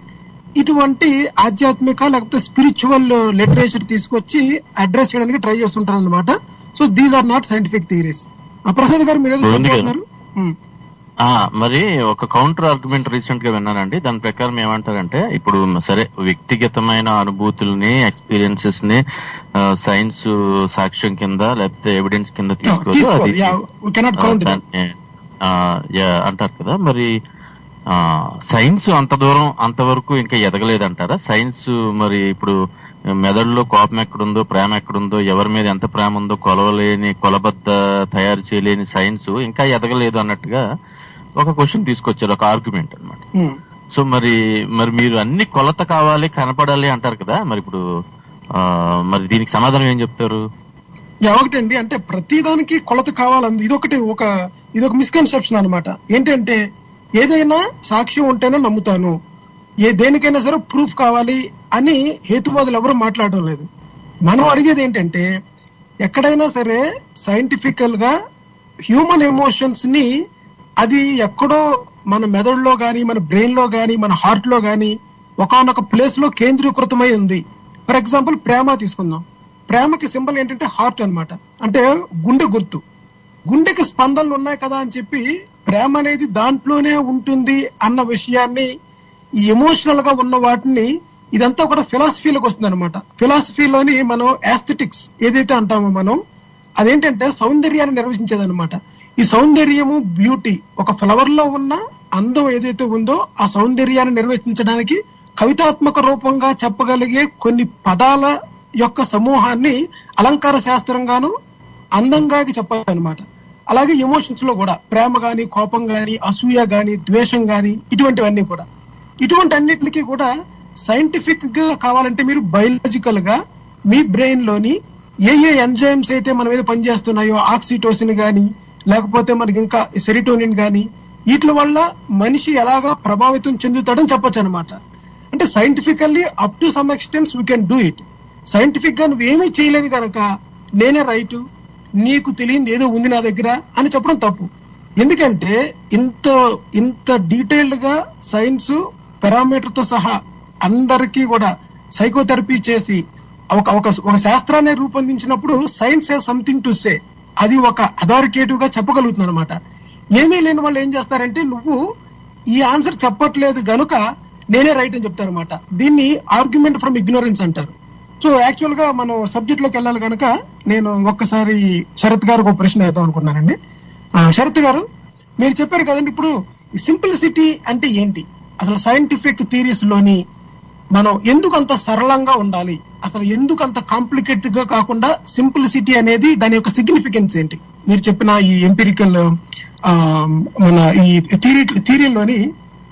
ఇటువంటి ఆధ్యాత్మిక లేకపోతే స్పిరిచువల్ లిటరేచర్ తీసుకొచ్చి అడ్రస్ చేయడానికి ట్రై చేస్తుంటారు అనమాట. So these are not scientific theories. Prasad గారు మీరు ఏదో చెప్తున్నారు. మరి ఒక కౌంటర్ ఆర్గ్యుమెంట్ రీసెంట్ గా విన్నానండి. దాని ప్రకారం ఏమంటారంటే, ఇప్పుడు సరే వ్యక్తిగతమైన అనుభూతుల్ని ఎక్స్పీరియన్సెస్ ని సైన్స్ సాక్ష్యం కింద లేకపోతే ఎవిడెన్స్ కింద తీసుకోవచ్చు అంటారు కదా. మరి సైన్స్ అంతవరకు ఇంకా ఎదగలేదంటారా? సైన్స్ మరి ఇప్పుడు మెదడులో కోపం ఎక్కడుందో, ప్రేమ ఎక్కడుందో, ఎవరి మీద ఎంత ప్రేమ ఉందో కొలబద్ద తయారు చేయలేని సైన్స్ ఇంకా ఎదగలేదు అన్నట్టుగా ఒక క్వశ్చన్ తీసుకొచ్చారు, ఒక ఆర్గ్యుమెంట్ అన్నమాట. సో మరి మీరు అన్ని కొలత కావాలి, కనపడాలి అంటారు కదా. మరి ఇప్పుడు మరి దీనికి సమాధానం ఏం చెప్తారు? ఒకటండి, అంటే ప్రతిదానికి కొలత కావాలంది ఇదొక మిస్కన్సెప్షన్ అనమాట. ఏంటంటే ఏదైనా సాక్ష్యం ఉంటేనే నమ్ముతాను, దేనికైనా సరే ప్రూఫ్ కావాలి అని హేతువాదులు ఎవరు మాట్లాడడం లేదు. మనం అడిగేది ఏంటంటే ఎక్కడైనా సరే సైంటిఫికల్ గా హ్యూమన్ ఎమోషన్స్ ని అది ఎక్కడో మన మెదడులో గాని, మన బ్రెయిన్ లో గాని, మన హార్ట్ లో గాని ఒకనొక ప్లేస్ లో కేంద్రీకృతమై ఉంది. ఫర్ ఎగ్జాంపుల్ ప్రేమ తీసుకుందాం. ప్రేమకి సింబల్ ఏంటంటే హార్ట్ అన్నమాట, అంటే గుండె గుర్తు. గుండెకి స్పందనలు ఉన్నాయి కదా అని చెప్పి ప్రేమ అనేది దాంట్లోనే ఉంటుంది అన్న విషయాన్ని, ఈ ఎమోషనల్ గా ఉన్న వాటిని, ఇదంతా కూడా ఫిలాసఫీలోకి వస్తుంది అనమాట. ఫిలాసఫీలోని మనం యాస్థెటిక్స్ ఏదైతే అంటామో మనం, అదేంటంటే సౌందర్యాన్ని నిర్వచించేదన్నమాట. ఈ సౌందర్యము, బ్యూటీ, ఒక ఫ్లవర్ లో ఉన్న అందం ఏదైతే ఉందో ఆ సౌందర్యాన్ని నిర్వచించడానికి కవితాత్మక రూపంగా చెప్పగలిగే కొన్ని పదాల యొక్క సమూహాన్ని అలంకార శాస్త్రంగాను అందంగా చెప్పాలన్నమాట. అలాగే ఎమోషన్స్ లో కూడా ప్రేమ గాని, కోపం గాని, అసూయ గాని, ద్వేషం గాని, ఇటువంటివన్నీ కూడా, ఇటువంటి అన్నిటికీ కూడా సైంటిఫిక్ గా కావాలంటే మీరు బయోలాజికల్ గా మీ బ్రెయిన్ లోని ఏ ఎంజైమ్స్ అయితే మన మీద పనిచేస్తున్నాయో, ఆక్సిటోసిన్ గాని లేకపోతే మనకి ఇంకా సెరిటోనిన్ గాని, వీటి వల్ల మనిషి ఎలాగా ప్రభావితం చెందుతాడని చెప్పొచ్చు అనమాట. అంటే scientifically up to some extents we can do it. Scientific గా నువ్వేమీ చేయలేదు కనుక నేనే రైట్, నీకు తెలియదు ఏదో ఉంది నా దగ్గర అని చెప్పడం తప్పు. ఎందుకంటే ఇంత డీటెయిల్డ్ గా సైన్స్ పారామీటర్ తో సహా అందరికీ కూడా సైకోథెరపీ చేసి ఒక శాస్త్రాన్ని రూపొందించినప్పుడు science has something to say, అది ఒక అథారిటేటివ్ గా చెప్పగలుగుతుంది అనమాట. ఏమీ లేని వాళ్ళు ఏం చేస్తారంటే నువ్వు ఈ ఆన్సర్ చెప్పట్లేదు గనుక నేనే రైట్ అని చెప్తారనమాట. దీన్ని ఆర్గ్యుమెంట్ ఫ్రమ్ ఇగ్నోరెన్స్ అంటారు. సో యాక్చువల్ గా మనం సబ్జెక్ట్ లోకి వెళ్ళాలి కనుక నేను ఒక్కసారి శరత్ గారు ఒక ప్రశ్న వేద్దాం అనుకున్నానండి. శరత్ గారు, మీరు చెప్పారు కదండి ఇప్పుడు సింప్లిసిటీ అంటే ఏంటి, అసలు సైంటిఫిక్ థియరీస్ లోని మనం ఎందుకు అంత సరళంగా ఉండాలి, అసలు ఎందుకు అంత కాంప్లికేటెడ్ గా కాకుండా సింప్లిసిటీ అనేది దాని యొక్క సిగ్నిఫికెన్స్ ఏంటి? మీరు చెప్పిన ఈ ఎంపిరికల్ మన ఈ థియరీలోని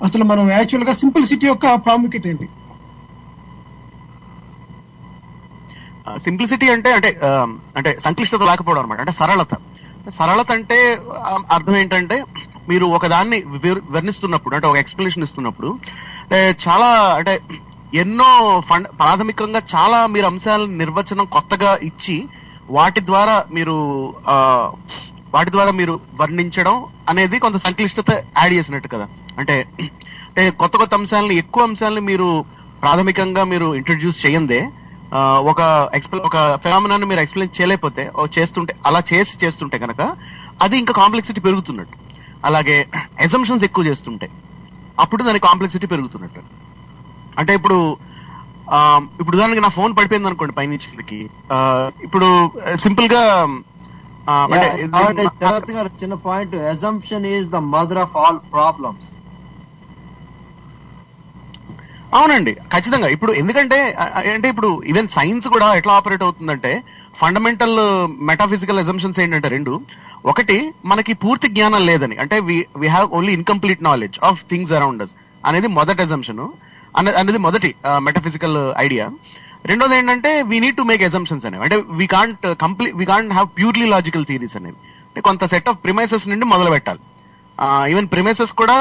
అసలు మనం యాక్చువల్ గా సింప్లిసిటీ యొక్క ప్రాముఖ్యత ఏంటి? సింప్లిసిటీ అంటే అంటే అంటే సంక్లిష్టత లేకపోవడం అనమాట. అంటే సరళత అంటే అర్థం ఏంటంటే మీరు ఒకదాన్ని వర్ణిస్తున్నప్పుడు, అంటే ఒక ఎక్స్ప్లెనేషన్ ఇస్తున్నప్పుడు చాలా అంటే ఎన్నో ప్రాథమికంగా చాలా మీరు అంశాల నిర్వచనం కొత్తగా ఇచ్చి వాటి ద్వారా మీరు వర్ణించడం అనేది కొంత సంక్లిష్టత యాడ్ చేసినట్టు కదా. అంటే కొత్త అంశాలని, ఎక్కువ అంశాలని మీరు ప్రాథమికంగా మీరు ఇంట్రడ్యూస్ చేయందే ఒక ఫెనామినాన్ని మీరు ఎక్స్ప్లెయిన్ చేయలేకపోతే అలా చేస్తుంటే కనుక అది ఇంకా కాంప్లెక్సిటీ పెరుగుతున్నట్టు. అలాగే అసంప్షన్స్ ఎక్కువ చేస్తుంటే అప్పుడు దాని కాంప్లెక్సిటీ పెరుగుతున్నట్టు. అంటే ఇప్పుడు ఉదాహరణకి నా ఫోన్ పడిపోయింది అనుకోండి పైనుంచి, ఇప్పుడు సింపుల్ గా చిన్న point, assumption is the mother of all problems. అవునండి, ఖచ్చితంగా. ఇప్పుడు ఎందుకంటే అంటే ఇప్పుడు ఈవెన్ సైన్స్ కూడా ఎట్లా ఆపరేట్ అవుతుందంటే ఫండమెంటల్ మెటాఫిజికల్ అసంప్షన్స్ ఏంటంటే రెండు. ఒకటి, మనకి పూర్తి జ్ఞానం లేదని, అంటే we have only incomplete knowledge of things around us అనేది మొదటి అసంప్షన్, అనేది మొదటి మెటాఫిజికల్ ఐడియా. రెండోది ఏంటంటే we need to make assumptions అనేవి. అంటే we can't have purely logical theories అనేవి. అంటే కొంత సెట్ ఆఫ్ ప్రిమైసెస్ నుండి మొదలు పెట్టాలి. ఈవెన్ ప్రిమైసెస్ కూడా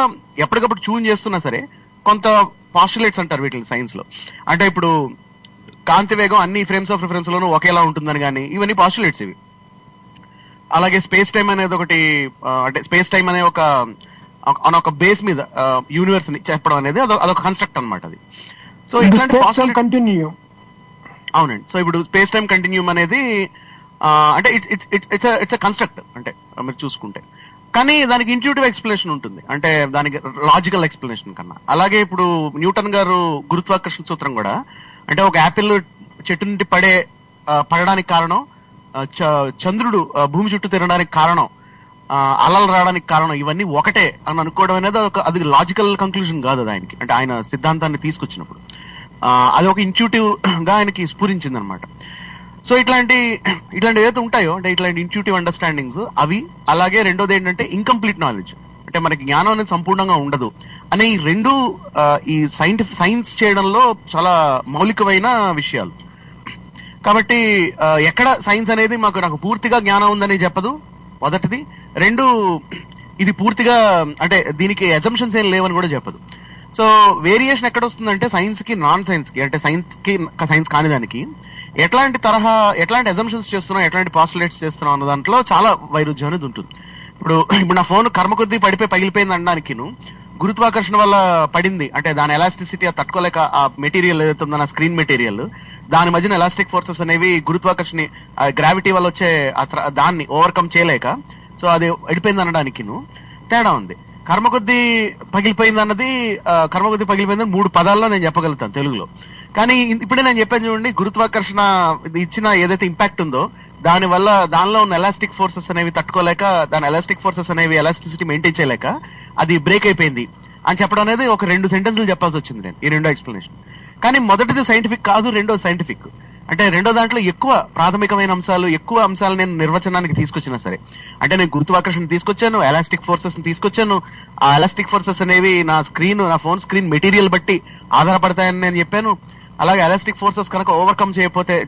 ఎప్పటికప్పుడు చూన్ చేస్తున్నా సరే కొంత పాస్టులేట్స్ అంటారు వీటిని సైన్స్ లో. అంటే ఇప్పుడు కాంతి వేగం అన్ని ఫ్రేమ్స్ ఆఫ్ రిఫరెన్స్ లోనూ ఒకేలా ఉంటుందని కానీ ఇవన్నీ పాస్టులేట్స్ ఇవి. అలాగే స్పేస్ టైం అనేది ఒకటి, అంటే స్పేస్ టైం అనే ఒక బేస్ మీద యూనివర్స్ ని చెప్పడం అనేది అదొక కన్స్ట్రక్ట్ అనమాట అది. సో ఇట్లాంటి కంటిన్యూ. అవునండి. సో ఇప్పుడు స్పేస్ టైం కంటిన్యూమ్ అనేది అంటే ఇట్స్ కన్స్ట్రక్ట్ అంటే మీరు చూసుకుంటే, కానీ దానికి ఇంట్యూటివ్ ఎక్స్ప్లెనేషన్ ఉంటుంది, అంటే దానికి లాజికల్ ఎక్స్ప్లెనేషన్ కన్నా. అలాగే ఇప్పుడు న్యూటన్ గారు గురుత్వాకర్షణ సూత్రం కూడా, అంటే ఒక యాపిల్ చెట్టు నుండి పడడానికి కారణం, చంద్రుడు భూమి చుట్టూ తిరగడానికి కారణం, అలలు రావడానికి కారణం, ఇవన్నీ ఒకటే అని అనుకోవడం అనేది అది లాజికల్ కంక్లూజన్ కాదు అది ఆయనకి. అంటే ఆయన సిద్ధాంతాన్ని తీసుకొచ్చినప్పుడు అది ఒక ఇంట్యూటివ్ గా ఆయనకి స్ఫురించింది అనమాట. సో ఇట్లాంటి ఏదైతే ఉంటాయో అంటే ఇట్లాంటి ఇంట్యూటివ్ అండర్స్టాండింగ్స్ అవి. అలాగే రెండోది ఏంటంటే ఇన్కంప్లీట్ నాలెడ్జ్, అంటే మనకి జ్ఞానం అనేది సంపూర్ణంగా ఉండదు అనే ఈ రెండు ఈ సైన్స్ చేయడంలో చాలా మౌలికమైన విషయాలు. కాబట్టి ఎక్కడ సైన్స్ అనేది నాకు పూర్తిగా జ్ఞానం ఉందని చెప్పదు మొదటిది. రెండు, ఇది పూర్తిగా అంటే దీనికి అసంప్షన్స్ ఏం లేవని కూడా చెప్పదు. సో వేరియేషన్ ఎక్కడ వస్తుందంటే సైన్స్ కి నాన్ సైన్స్ కి, అంటే సైన్స్ కాని దానికి ఎట్లాంటి అసంప్షన్స్ చేస్తున్నాం, ఎట్లాంటి పాస్టులేట్స్ చేస్తున్నాం అన్న దాంట్లో చాలా వైరుధ్యం అనేది ఉంటుంది. ఇప్పుడు నా ఫోన్ కర్మ కొద్దీ పగిలిపోయింది అనడానికి గురుత్వాకర్షణ వల్ల పడింది, అంటే దాని ఎలాస్టిసిటీ తట్టుకోలేక ఆ మెటీరియల్ ఏదైతే ఉందో నా స్క్రీన్ మెటీరియల్, దాని మధ్యన ఎలాస్టిక్ ఫోర్సెస్ అనేవి గురుత్వాకర్షణ గ్రావిటీ వల్ల వచ్చే దాన్ని ఓవర్కమ్ చేయలేక సో అది వెళ్ళిపోయింది అనడానికి తేడా ఉంది. కర్మ కొద్దీ పగిలిపోయింది 3 పదాల్లో నేను చెప్పగలుగుతాను తెలుగులో. కానీ ఇప్పుడే నేను చెప్పాను చూడండి, గురుత్వాకర్షణ ఇచ్చిన ఏదైతే ఇంపాక్ట్ ఉందో దానిలో ఉన్న ఎలాస్టిక్ ఫోర్సెస్ అనేవి తట్టుకోలేక, దాని ఎలాస్టిక్ ఫోర్సెస్ అనేవి ఎలాస్టిసిటీ మెయింటైన్ చేయలేక అది బ్రేక్ అయిపోయింది అని చెప్పడం అనేది ఒక 2 సెంటెన్సులు చెప్పాల్సి వచ్చింది నేను ఈ రెండో ఎక్స్ప్లెనేషన్. కానీ మొదటిది సైంటిఫిక్ కాదు, రెండోది సైంటిఫిక్. అంటే రెండో దాంట్లో ఎక్కువ ప్రాథమికమైన ఎక్కువ అంశాలు నేను నిర్వచనానికి తీసుకొచ్చినా సరే, అంటే నేను గురుత్వాకర్షణ తీసుకొచ్చాను, ఎలాస్టిక్ ఫోర్సెస్ తీసుకొచ్చాను. ఆ ఎలాస్టిక్ ఫోర్సెస్ అనేవి నా ఫోన్ స్క్రీన్ మెటీరియల్ బట్టి ఆధారపడతాయని నేను చెప్పాను. అలాగే ఎలాస్టిక్ ఫోర్సెస్ కనుక ఓవర్కమ్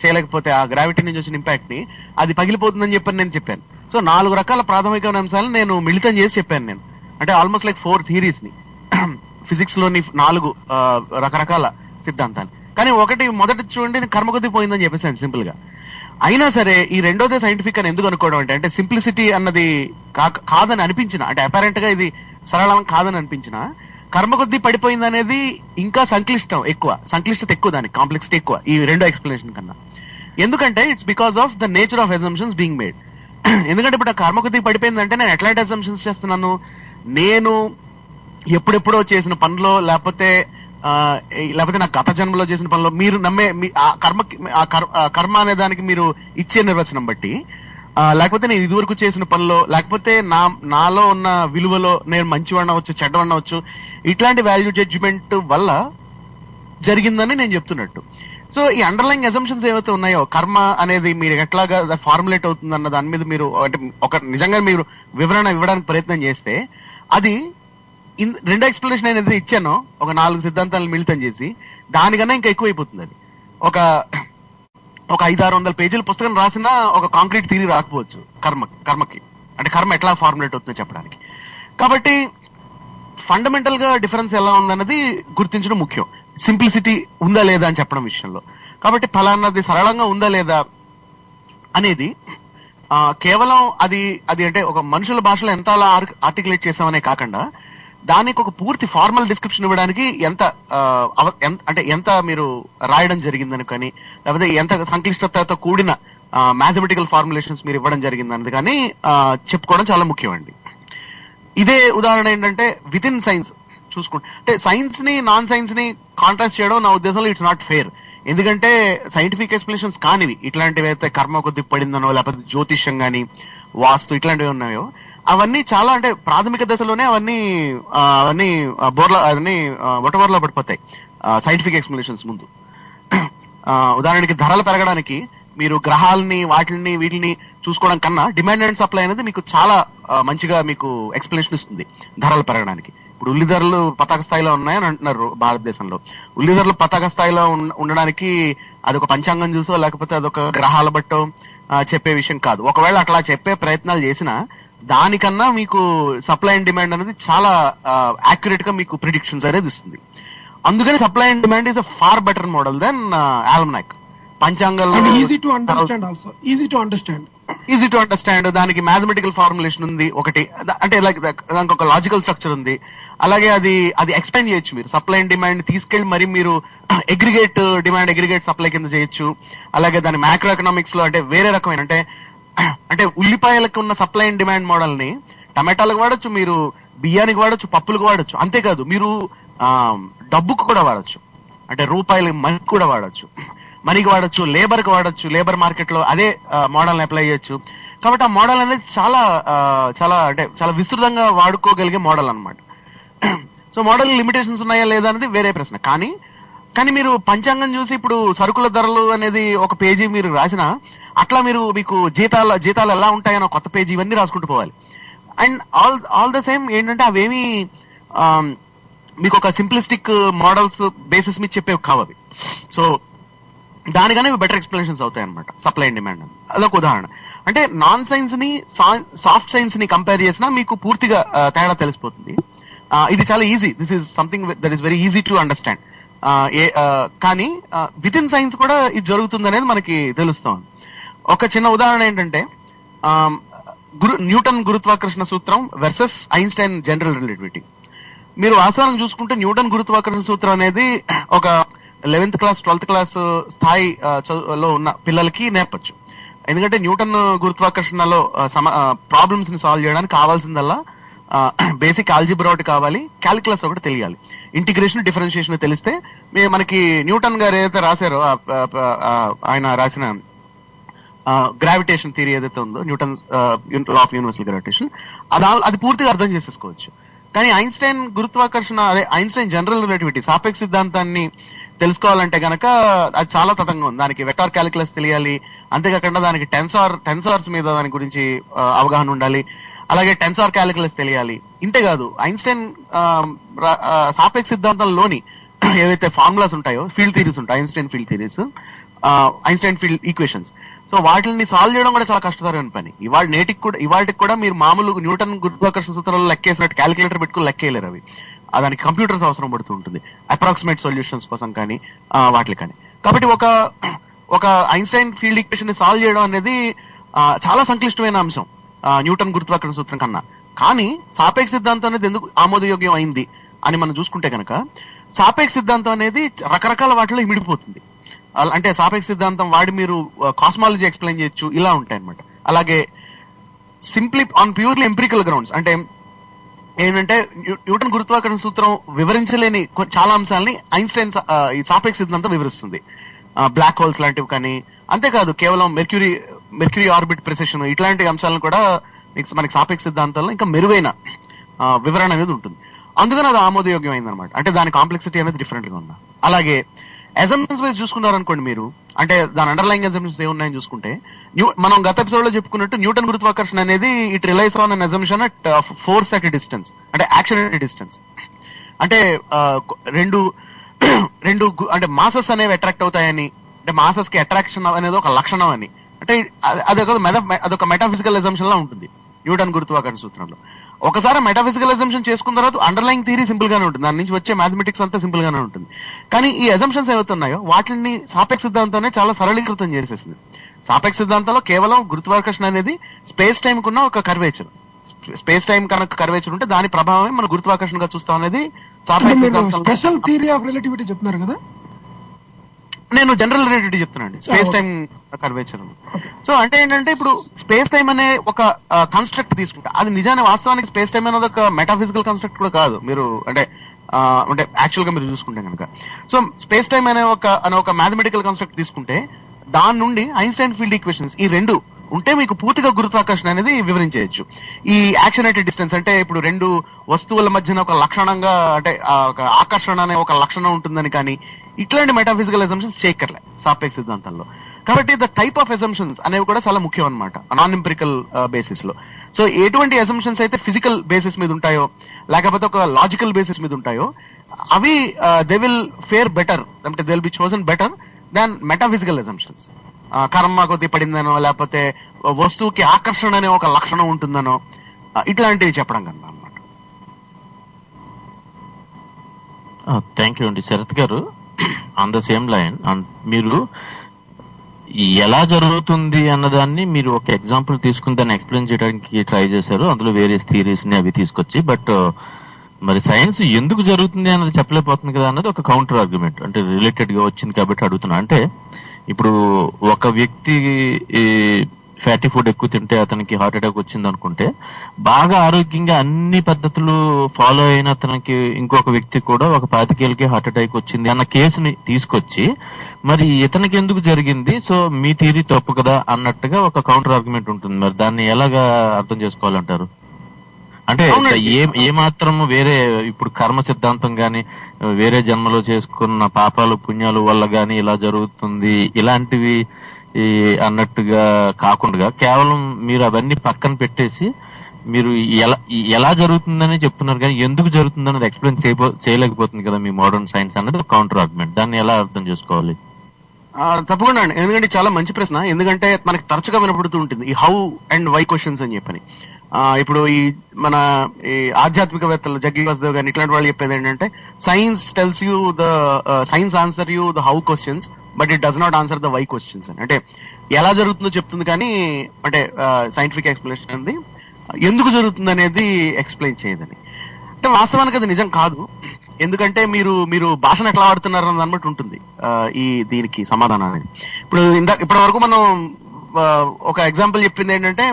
చేయలేకపోతే ఆ గ్రావిటీ నుంచి వచ్చిన ఇంపాక్ట్ ని అది పగిలిపోతుందని నేను చెప్పాను. సో 4 రకాల ప్రాథమికమైన అంశాలను నేను మిళితం చేసి చెప్పాను నేను. అంటే ఆల్మోస్ట్ లైక్ 4 థియరీస్ ని ఫిజిక్స్ లోని 4 రకరకాల సిద్ధాంతాలు. కానీ ఒకటి మొదటి చూడండి కర్మ కొద్ది పోయిందని చెప్పేసాను సింపుల్ గా. అయినా సరే ఈ రెండోదే సైంటిఫిక్ అని ఎందుకు అనుకోవడం అంటే సింప్లిసిటీ అన్నది కాదని అనిపించిన, అంటే అపారెంట్ గా ఇది సరళం కాదని అనిపించిన, కర్మ కొద్దీ పడిపోయింది అనేది ఇంకా సంక్లిష్టత ఎక్కువ, దానికి కాంప్లెక్సిటీ ఎక్కువ ఈ రెండో ఎక్స్ప్లెనేషన్ కన్నా. ఎందుకంటే it's because of the nature of assumptions being made. ఎందుకంటే ఇప్పుడు కర్మ కొద్దీ పడిపోయిందంటే నేను ఎట్లాంటి అజంప్షన్స్ చేస్తున్నాను, నేను ఎప్పుడెప్పుడో చేసిన పనిలో లేకపోతే నా గత జన్మలో చేసిన పనిలో మీరు నమ్మే కర్మ అనే దానికి మీరు ఇచ్చే నిర్వచనం బట్టి, లేకపోతే నేను ఇదివరకు చేసిన పనిలో, లేకపోతే నాలో ఉన్న విలువలో నేను మంచివాడిని అవ్వచ్చు చెడ్డవాడిని అవ్వచ్చు, ఇట్లాంటి వాల్యూ జడ్జిమెంట్ వల్ల జరిగిందని నేను చెప్తున్నట్టు. సో ఈ అండర్లైన్ అజంప్షన్స్ ఏవైతే ఉన్నాయో, కర్మ అనేది మీరు ఎట్లాగా ఫార్ములేట్ అవుతుంది అన్న దాని మీద మీరు అంటే నిజంగా మీరు వివరణ ఇవ్వడానికి ప్రయత్నం చేస్తే, అది రెండో ఎక్స్ప్లెనేషన్ అనేది ఇచ్చానో ఒక 4 సిద్ధాంతాలను మిళితం చేసి దానికన్నా ఇంకా ఎక్కువైపోతుంది. అది ఒక 500-600 పేజీల పుస్తకం రాసినా ఒక కాంక్రీట్ థియరీ రాకపోవచ్చు కర్మకి, అంటే కర్మ ఎట్లా ఫార్ములేట్ అవుతుందో చెప్పడానికి. కాబట్టి ఫండమెంటల్ గా డిఫరెన్స్ ఎలా ఉందన్నది గుర్తించడం ముఖ్యం, సింప్లిసిటీ ఉందా లేదా అని చెప్పడం విషయంలో. కాబట్టి ఫలానాది సరళంగా ఉందా లేదా అనేది కేవలం అది అంటే ఒక మనుషుల భాషలో ఎంత అలా ఆర్టికులేట్ చేసామనే కాకుండా, దానికి ఒక పూర్తి ఫార్మల్ డిస్క్రిప్షన్ ఇవ్వడానికి ఎంత మీరు రాయడం జరిగిందని కానీ, లేకపోతే ఎంత సంక్లిష్టతతో కూడిన మ్యాథమెటికల్ ఫార్ములేషన్స్ మీరు ఇవ్వడం జరిగిందని కానీ చెప్పుకోవడం చాలా ముఖ్యం అండి. ఇదే ఉదాహరణ ఏంటంటే విత్ ఇన్ సైన్స్ చూసుకుంటే, అంటే సైన్స్ ని నాన్ సైన్స్ ని కాంట్రాస్ట్ చేయడం నా ఉద్దేశంలో ఇట్స్ నాట్ ఫెయిర్. ఎందుకంటే సైంటిఫిక్ ఎక్స్ప్లెనేషన్స్ కానివి ఇట్లాంటివి అయితే కర్మ కొద్ది పడిందనో, లేకపోతే జ్యోతిష్యం గానీ, వాస్తు ఇట్లాంటివి ఉన్నాయో, అవన్నీ చాలా అంటే ప్రాథమిక దశలోనే అవన్నీ బొటబోర్లో పడిపోతాయి సైంటిఫిక్ ఎక్స్ప్లెనేషన్స్ ముందు. ఉదాహరణకి ధరలు పెరగడానికి మీరు గ్రహాలని వీటిని చూసుకోవడం కన్నా డిమాండ్ అండ్ సప్లై అనేది మీకు చాలా మంచిగా మీకు ఎక్స్ప్లెనేషన్ ఇస్తుంది ధరలు పెరగడానికి. ఇప్పుడు ఉల్లి ధరలు పతాక స్థాయిలో ఉన్నాయని అంటున్నారు భారతదేశంలో. ఉల్లి ధరలు పతాక స్థాయిలో ఉండడానికి అదొక పంచాంగం చూసో లేకపోతే అదొక గ్రహాల బట్టో చెప్పే విషయం కాదు. ఒకవేళ అట్లా చెప్పే ప్రయత్నాలు చేసినా దానికన్నా మీకు సప్లై అండ్ డిమాండ్ అనేది చాలా యాక్యురేట్ గా మీకు ప్రిడిక్షన్స్ అనేది ఇస్తుంది. అందుకని supply and demand is a far better model then almanac. పంచాంగాల్లో ఈజీ టు అండర్స్టాండ్, దానికి మ్యాథమెటికల్ ఫార్ములేషన్ ఉంది ఒకటి, అంటే లైక్ దానికి ఒక లాజికల్ స్ట్రక్చర్ ఉంది. అలాగే అది ఎక్స్ప్లెయిన్ చేయొచ్చు. మీరు సప్లై అండ్ డిమాండ్ తీసుకెళ్లి మరి మీరు అగ్రిగేట్ డిమాండ్ అగ్రిగేట్ సప్లై కింద చేయొచ్చు. అలాగే దాని మ్యాక్రో ఎకనామిక్స్ లో అంటే వేరే రకమైన అంటే ఉల్లిపాయలకు ఉన్న సప్లై అండ్ డిమాండ్ మోడల్ ని టమాటాలకు వాడచ్చు, మీరు బియ్యానికి వాడచ్చు, పప్పులకు వాడచ్చు. అంతేకాదు మీరు డబ్బుకు కూడా వాడచ్చు, అంటే రూపాయల మనీకి కూడా వాడచ్చు, మనీకి వాడచ్చు, లేబర్ కి వాడచ్చు. లేబర్ మార్కెట్ లో అదే మోడల్ అప్లై చేయొచ్చు. కాబట్టి ఆ మోడల్ అనేది చాలా విస్తృతంగా వాడుకోగలిగే మోడల్ అన్నమాట. సో మోడల్ లిమిటేషన్స్ ఉన్నాయా లేదా అనేది వేరే ప్రశ్న. కానీ మీరు పంచాంగం చూసి ఇప్పుడు సరుకుల ధరలు అనేది ఒక పేజీ మీరు రాసినా, అట్లా మీకు జీతాలు ఎలా ఉంటాయని కొత్త పేజీ ఇవన్నీ రాసుకుంటూ పోవాలి. అండ్ ఆల్ ద సేమ్ ఏంటంటే అవేమి మీకు ఒక సింప్లిస్టిక్ మోడల్స్ బేసిస్ మీద చెప్పేవి కావవి. సో దానికనే బెటర్ ఎక్స్ప్లెనేషన్స్ అవుతాయి అనమాట సప్లై అండ్ డిమాండ్. అదొక ఉదాహరణ. అంటే నాన్ సైన్స్ ని సాఫ్ట్ సైన్స్ ని కంపేర్ చేసినా మీకు పూర్తిగా తేడా తెలిసిపోతుంది. ఇది చాలా easy, this is something that is very easy to understand. కానీ విత్ ఇన్ సైన్స్ కూడా ఇది జరుగుతుంది అనేది మనకి తెలుస్తోంది. ఒక చిన్న ఉదాహరణ ఏంటంటే న్యూటన్ గురుత్వాకర్షణ సూత్రం వర్సెస్ ఐన్స్టైన్ జనరల్ రిలేటివిటీ. మీరు వాస్తవాన్ని చూసుకుంటే న్యూటన్ గురుత్వాకర్షణ సూత్రం అనేది ఒక 11th క్లాస్ 12th క్లాస్ స్థాయిలో ఉన్న పిల్లలకి నేర్పచ్చు. ఎందుకంటే న్యూటన్ గురుత్వాకర్షణలో ప్రాబ్లమ్స్ ని సాల్వ్ చేయడానికి కావాల్సిందల్లా బేసిక్ ఆల్జిబ్రా ఒకటి కావాలి, క్యాలిక్యులస్ ఒకటి తెలియాలి. ఇంటిగ్రేషన్ డిఫరెన్షియేషన్ తెలిస్తే మనకి న్యూటన్ గారు ఏదైతే రాశారో ఆయన రాసిన గ్రావిటేషన్ థియరీ ఏదైతే ఉందో, Newton law of universal gravitation, అది పూర్తిగా అర్థం చేసేసుకోవచ్చు. కానీ ఐన్స్టైన్ గురుత్వాకర్షణ ఐన్స్టైన్ జనరల్ రిలేటివిటీ సాపేక్ష సిద్ధాంతాన్ని తెలుసుకోవాలంటే గనక అది చాలా తతంగా ఉంది. దానికి వెక్టార్ క్యాలిక్యులస్ తెలియాలి, అంతేకాకుండా దానికి టెన్సార్స్ మీద దాని గురించి అవగాహన ఉండాలి, అలాగే టెన్సార్ క్యాలిక్యులస్ తెలియాలి. ఇంతేకాదు ఐన్స్టైన్ సాపేక్ష సిద్ధాంతంలోని ఏవైతే ఫార్ములాస్ ఉంటాయో, ఫీల్డ్ థియరీస్ ఉంటాయి, Einstein field theories, Einstein field equations. So వాటిని సాల్వ్ చేయడం కూడా చాలా కష్టతరమైన పని. ఇవాళకి కూడా మీరు మామూలు న్యూటన్ గురుత్వాకర్షణ సూత్రాలు లెక్కేసినట్టు క్యాలిక్యులేటర్ పెట్టుకుని లెక్కేయలేరు అవి. దానికి కంప్యూటర్స్ అవసరం పడుతూ ఉంటుంది, అప్రాక్సిమేట్ సొల్యూషన్స్ కోసం కానీ వాటికి కానీ. కాబట్టి ఒక ఐన్స్టైన్ ఫీల్డ్ ఈక్వేషన్ ని సాల్వ్ చేయడం అనేది చాలా సంక్లిష్టమైన అంశం న్యూటన్ గురుత్వాకర్షణ సూత్రం కన్నా. కానీ సాపేక్ష సిద్ధాంతం అనేది ఎందుకు ఆమోదయోగ్యం అయింది అని మనం చూసుకుంటే కనుక, సాపేక్ష సిద్ధాంతం అనేది రకరకాల వాటిలో ఇమిడిపోతుంది. అంటే సాపేక్ష సిద్ధాంతం వాడి మీరు కాస్మాలజీ ఎక్స్ప్లెయిన్ చేయొచ్చు, ఇలా ఉంటాయి అనమాట. అలాగే simply on purely empirical grounds, అంటే ఏంటంటే న్యూటన్ గురుత్వాకర్షణ సూత్రం వివరించలేని చాలా అంశాలని ఐన్స్టైన్ ఈ సాపేక్ష సిద్ధాంతం వివరిస్తుంది. బ్లాక్ హోల్స్ లాంటివి కానీ, అంతేకాదు కేవలం మెర్క్యూరీ ఆర్బిట్ ప్రెసిషన్ ఇట్లాంటి అంశాలను కూడా మనకి సాపేక్ష సిద్ధాంతాల్లో ఇంకా మెరుగైన వివరణ అనేది ఉంటుంది. అందుకని అది ఆమోదయోగ్యం అయిందనమాట. అంటే దాని కాంప్లెక్సిటీ అనేది డిఫరెంట్ గా ఉన్నా. అలాగే అజంప్షన్స్ వైజ్ చూసుకున్నారనుకోండి మీరు, అంటే దాని అండర్లైంగ్ అజంప్షన్స్ ఏమున్నాయని చూసుకుంటే, మనం గత ఎపిసోడ్ లో చెప్పుకున్నట్టు న్యూటన్ గురుత్వాకర్షణ అనేది it relies on an assumption at force at distance, అంటే యాక్షన్ అట్ డిస్టెన్స్. అంటే రెండు అంటే మాసెస్ అనేవి అట్రాక్ట్ అవుతాయని, అంటే మాసెస్ కి అట్రాక్షన్ అనేది ఒక లక్షణం అని, అంటే అదొక మెటాఫిజికల్ అజంప్షన్ లా ఉంటుంది న్యూటన్ గురుత్వాకర్షణ సూత్రంలో. ఒకసారి మెటాఫిజికల్ అజంప్షన్ చేసుకున్న తర్వాత అండర్లైన్ థియరీ సింపుల్ గానే ఉంటుంది, దాని నుంచి వచ్చే మ్యాథమెటిక్స్ అంతా సింపుల్ గానే ఉంటుంది. కానీ ఈ అజంప్షన్స్ ఏవైతున్నాయో వాటిని సాపేక్ష సిద్ధాంతాన్ని చాలా సరళీకృతం చేసేసింది. సాపేక్ష సిద్ధాంతంలో కేవలం గురుత్వాకర్షణ అనేది స్పేస్ టైం కున్న ఒక కర్వేచర్, స్పేస్ టైం కనుక కర్వేచర్ ఉంటే దాని ప్రభావమే మనం గురుత్వాకర్షణగా చూస్తాం అనేది సాపేక్ష సిద్ధాంతం. స్పెషల్ థియరీ ఆఫ్ రిలేటివిటీ చెప్తున్నారు కదా, నేను జనరల్ రిలేటివిటీ చెప్తున్నానండి, స్పేస్ టైం కర్వేచర్. సో అంటే ఏంటంటే ఇప్పుడు స్పేస్ టైం అనే ఒక కన్స్ట్రక్ట్ తీసుకుంటా, అది నిజాన్ని వాస్తవానికి స్పేస్ టైం అనేది ఒక మెటాఫిజికల్ కన్స్ట్రక్ట్ కూడా కాదు. మీరు అంటే యాక్చువల్ గా మీరు చూసుకుంటే కనుక, సో స్పేస్ టైం అనే ఒక మ్యాథమెటికల్ కన్స్ట్రక్ట్ తీసుకుంటే దాని నుండి ఐన్స్టైన్ ఫీల్డ్ ఈక్వేషన్స్ ఈ రెండు ఉంటే మీకు పూర్తిగా గురుత్వాకర్షణ అనేది వివరించేయచ్చు. ఈ యాక్షన్ అట్ డిస్టెన్స్ అంటే ఇప్పుడు రెండు వస్తువుల మధ్యన ఒక లక్షణంగా, అంటే ఒక ఆకర్షణ అనే ఒక లక్షణం ఉంటుందని, కానీ ఇట్లాంటి మెటాఫిజికల్ అజంప్షన్స్ చేయక్కర్లే సాపేక్ష సిద్ధాంతంలో. కాబట్టి ద టైప్ ఆఫ్ అజంప్షన్స్ అనేవి కూడా చాలా ముఖ్యం అనమాట నాన్ ఎంపిరికల్ బేసిస్ లో. సో ఎటువంటి అజంప్షన్స్ అయితే ఫిజికల్ బేసిస్ మీద ఉంటాయో లేకపోతే ఒక లాజికల్ బేసిస్ మీద ఉంటాయో అవి దే విల్ ఫేర్ బెటర్, అంటే they will be chosen better than metaphysical assumptions. కర్మ కొద్ది పడిందనో లేకపోతే వస్తువుకి ఆకర్షణ అనే ఒక లక్షణం ఉంటుందనో ఇట్లాంటివి చెప్పడం కన్నా అనమాట. థ్యాంక్ యూ అండి శరత్ గారు. ఆన్ ద సేమ్ లైన్, మీరు ఎలా జరుగుతుంది అన్నదాన్ని మీరు ఒక ఎగ్జాంపుల్ తీసుకుని దాన్ని ఎక్స్ప్లెయిన్ చేయడానికి ట్రై చేశారు, అందులో వేరియస్ థియరీస్ ని అవి తీసుకొచ్చి. బట్ మరి సైన్స్ ఎందుకు జరుగుతుంది అన్నది చెప్పలేకపోతుంది కదా అన్నది ఒక కౌంటర్ ఆర్గ్యుమెంట్, అంటే రిలేటెడ్ గా వచ్చింది కాబట్టి అడుగుతున్నా. అంటే ఇప్పుడు ఒక వ్యక్తి ఫ్యాటీ ఫుడ్ ఎక్కువ తింటే అతనికి హార్ట్ అటాక్ వచ్చింది అనుకుంటే, బాగా ఆరోగ్యంగా అన్ని పద్ధతులు ఫాలో అయిన అతనికి ఇంకొక వ్యక్తి కూడా ఒక 25 ఏళ్ళకి హార్ట్ అటాక్ వచ్చింది అన్న కేసుని తీసుకొచ్చి మరి ఇతనికి ఎందుకు జరిగింది, సో మీ థియరీ తప్పు కదా అన్నట్టుగా ఒక కౌంటర్ ఆర్గ్యుమెంట్ ఉంటుంది. మరి దాన్ని ఎలాగా అర్థం చేసుకోవాలంటారు? అంటే ఏ మాత్రం వేరే ఇప్పుడు కర్మ సిద్ధాంతం గాని వేరే జన్మలో చేసుకున్న పాపాలు పుణ్యాలు వల్ల గాని ఇలా జరుగుతుంది ఇలాంటివి అన్నట్టుగా కాకుండా కేవలం మీరు అవన్నీ పక్కన పెట్టేసి మీరు ఎలా జరుగుతుందని చెప్తున్నారు, కానీ ఎందుకు జరుగుతుందని ఎక్స్ప్లెయిన్ చేయలేకపోతుంది కదా మీ మోడర్న్ సైన్స్ అన్నది కౌంటర్ ఆర్గ్యుమెంట్. దాన్ని ఎలా అర్థం చేసుకోవాలి? తప్పకుండా అండి, ఎందుకంటే చాలా మంచి ప్రశ్న. ఎందుకంటే మనకి తరచుగా వినపడుతూ ఉంటుంది ఈ హౌ అండ్ వై క్వశ్చన్స్ అని చెప్పని. ఇప్పుడు మన ఈ ఆధ్యాత్మికవేత్తలు జగ్గి వాసుదేవ్ గాని ఇట్లాంటి వాళ్ళు చెప్పేది ఏంటంటే, science tells you science answer you the how questions but it does not answer the why questions అని. అంటే ఎలా జరుగుతుందో చెప్తుంది కానీ అంటే సైంటిఫిక్ ఎక్స్ప్లెనేషన్ అనేది ఎందుకు జరుగుతుంది అనేది ఎక్స్ప్లెయిన్ చేయదని. అంటే వాస్తవానికి అది నిజం కాదు. ఎందుకంటే మీరు భాషను ఎట్లా వాడుతున్నారు అన్న దాన్ని బట్టి ఉంటుంది దీనికి సమాధానం అనేది. ఇప్పటి వరకు మనం ఒక ఎగ్జాంపుల్ చెప్పింది ఏంటంటే,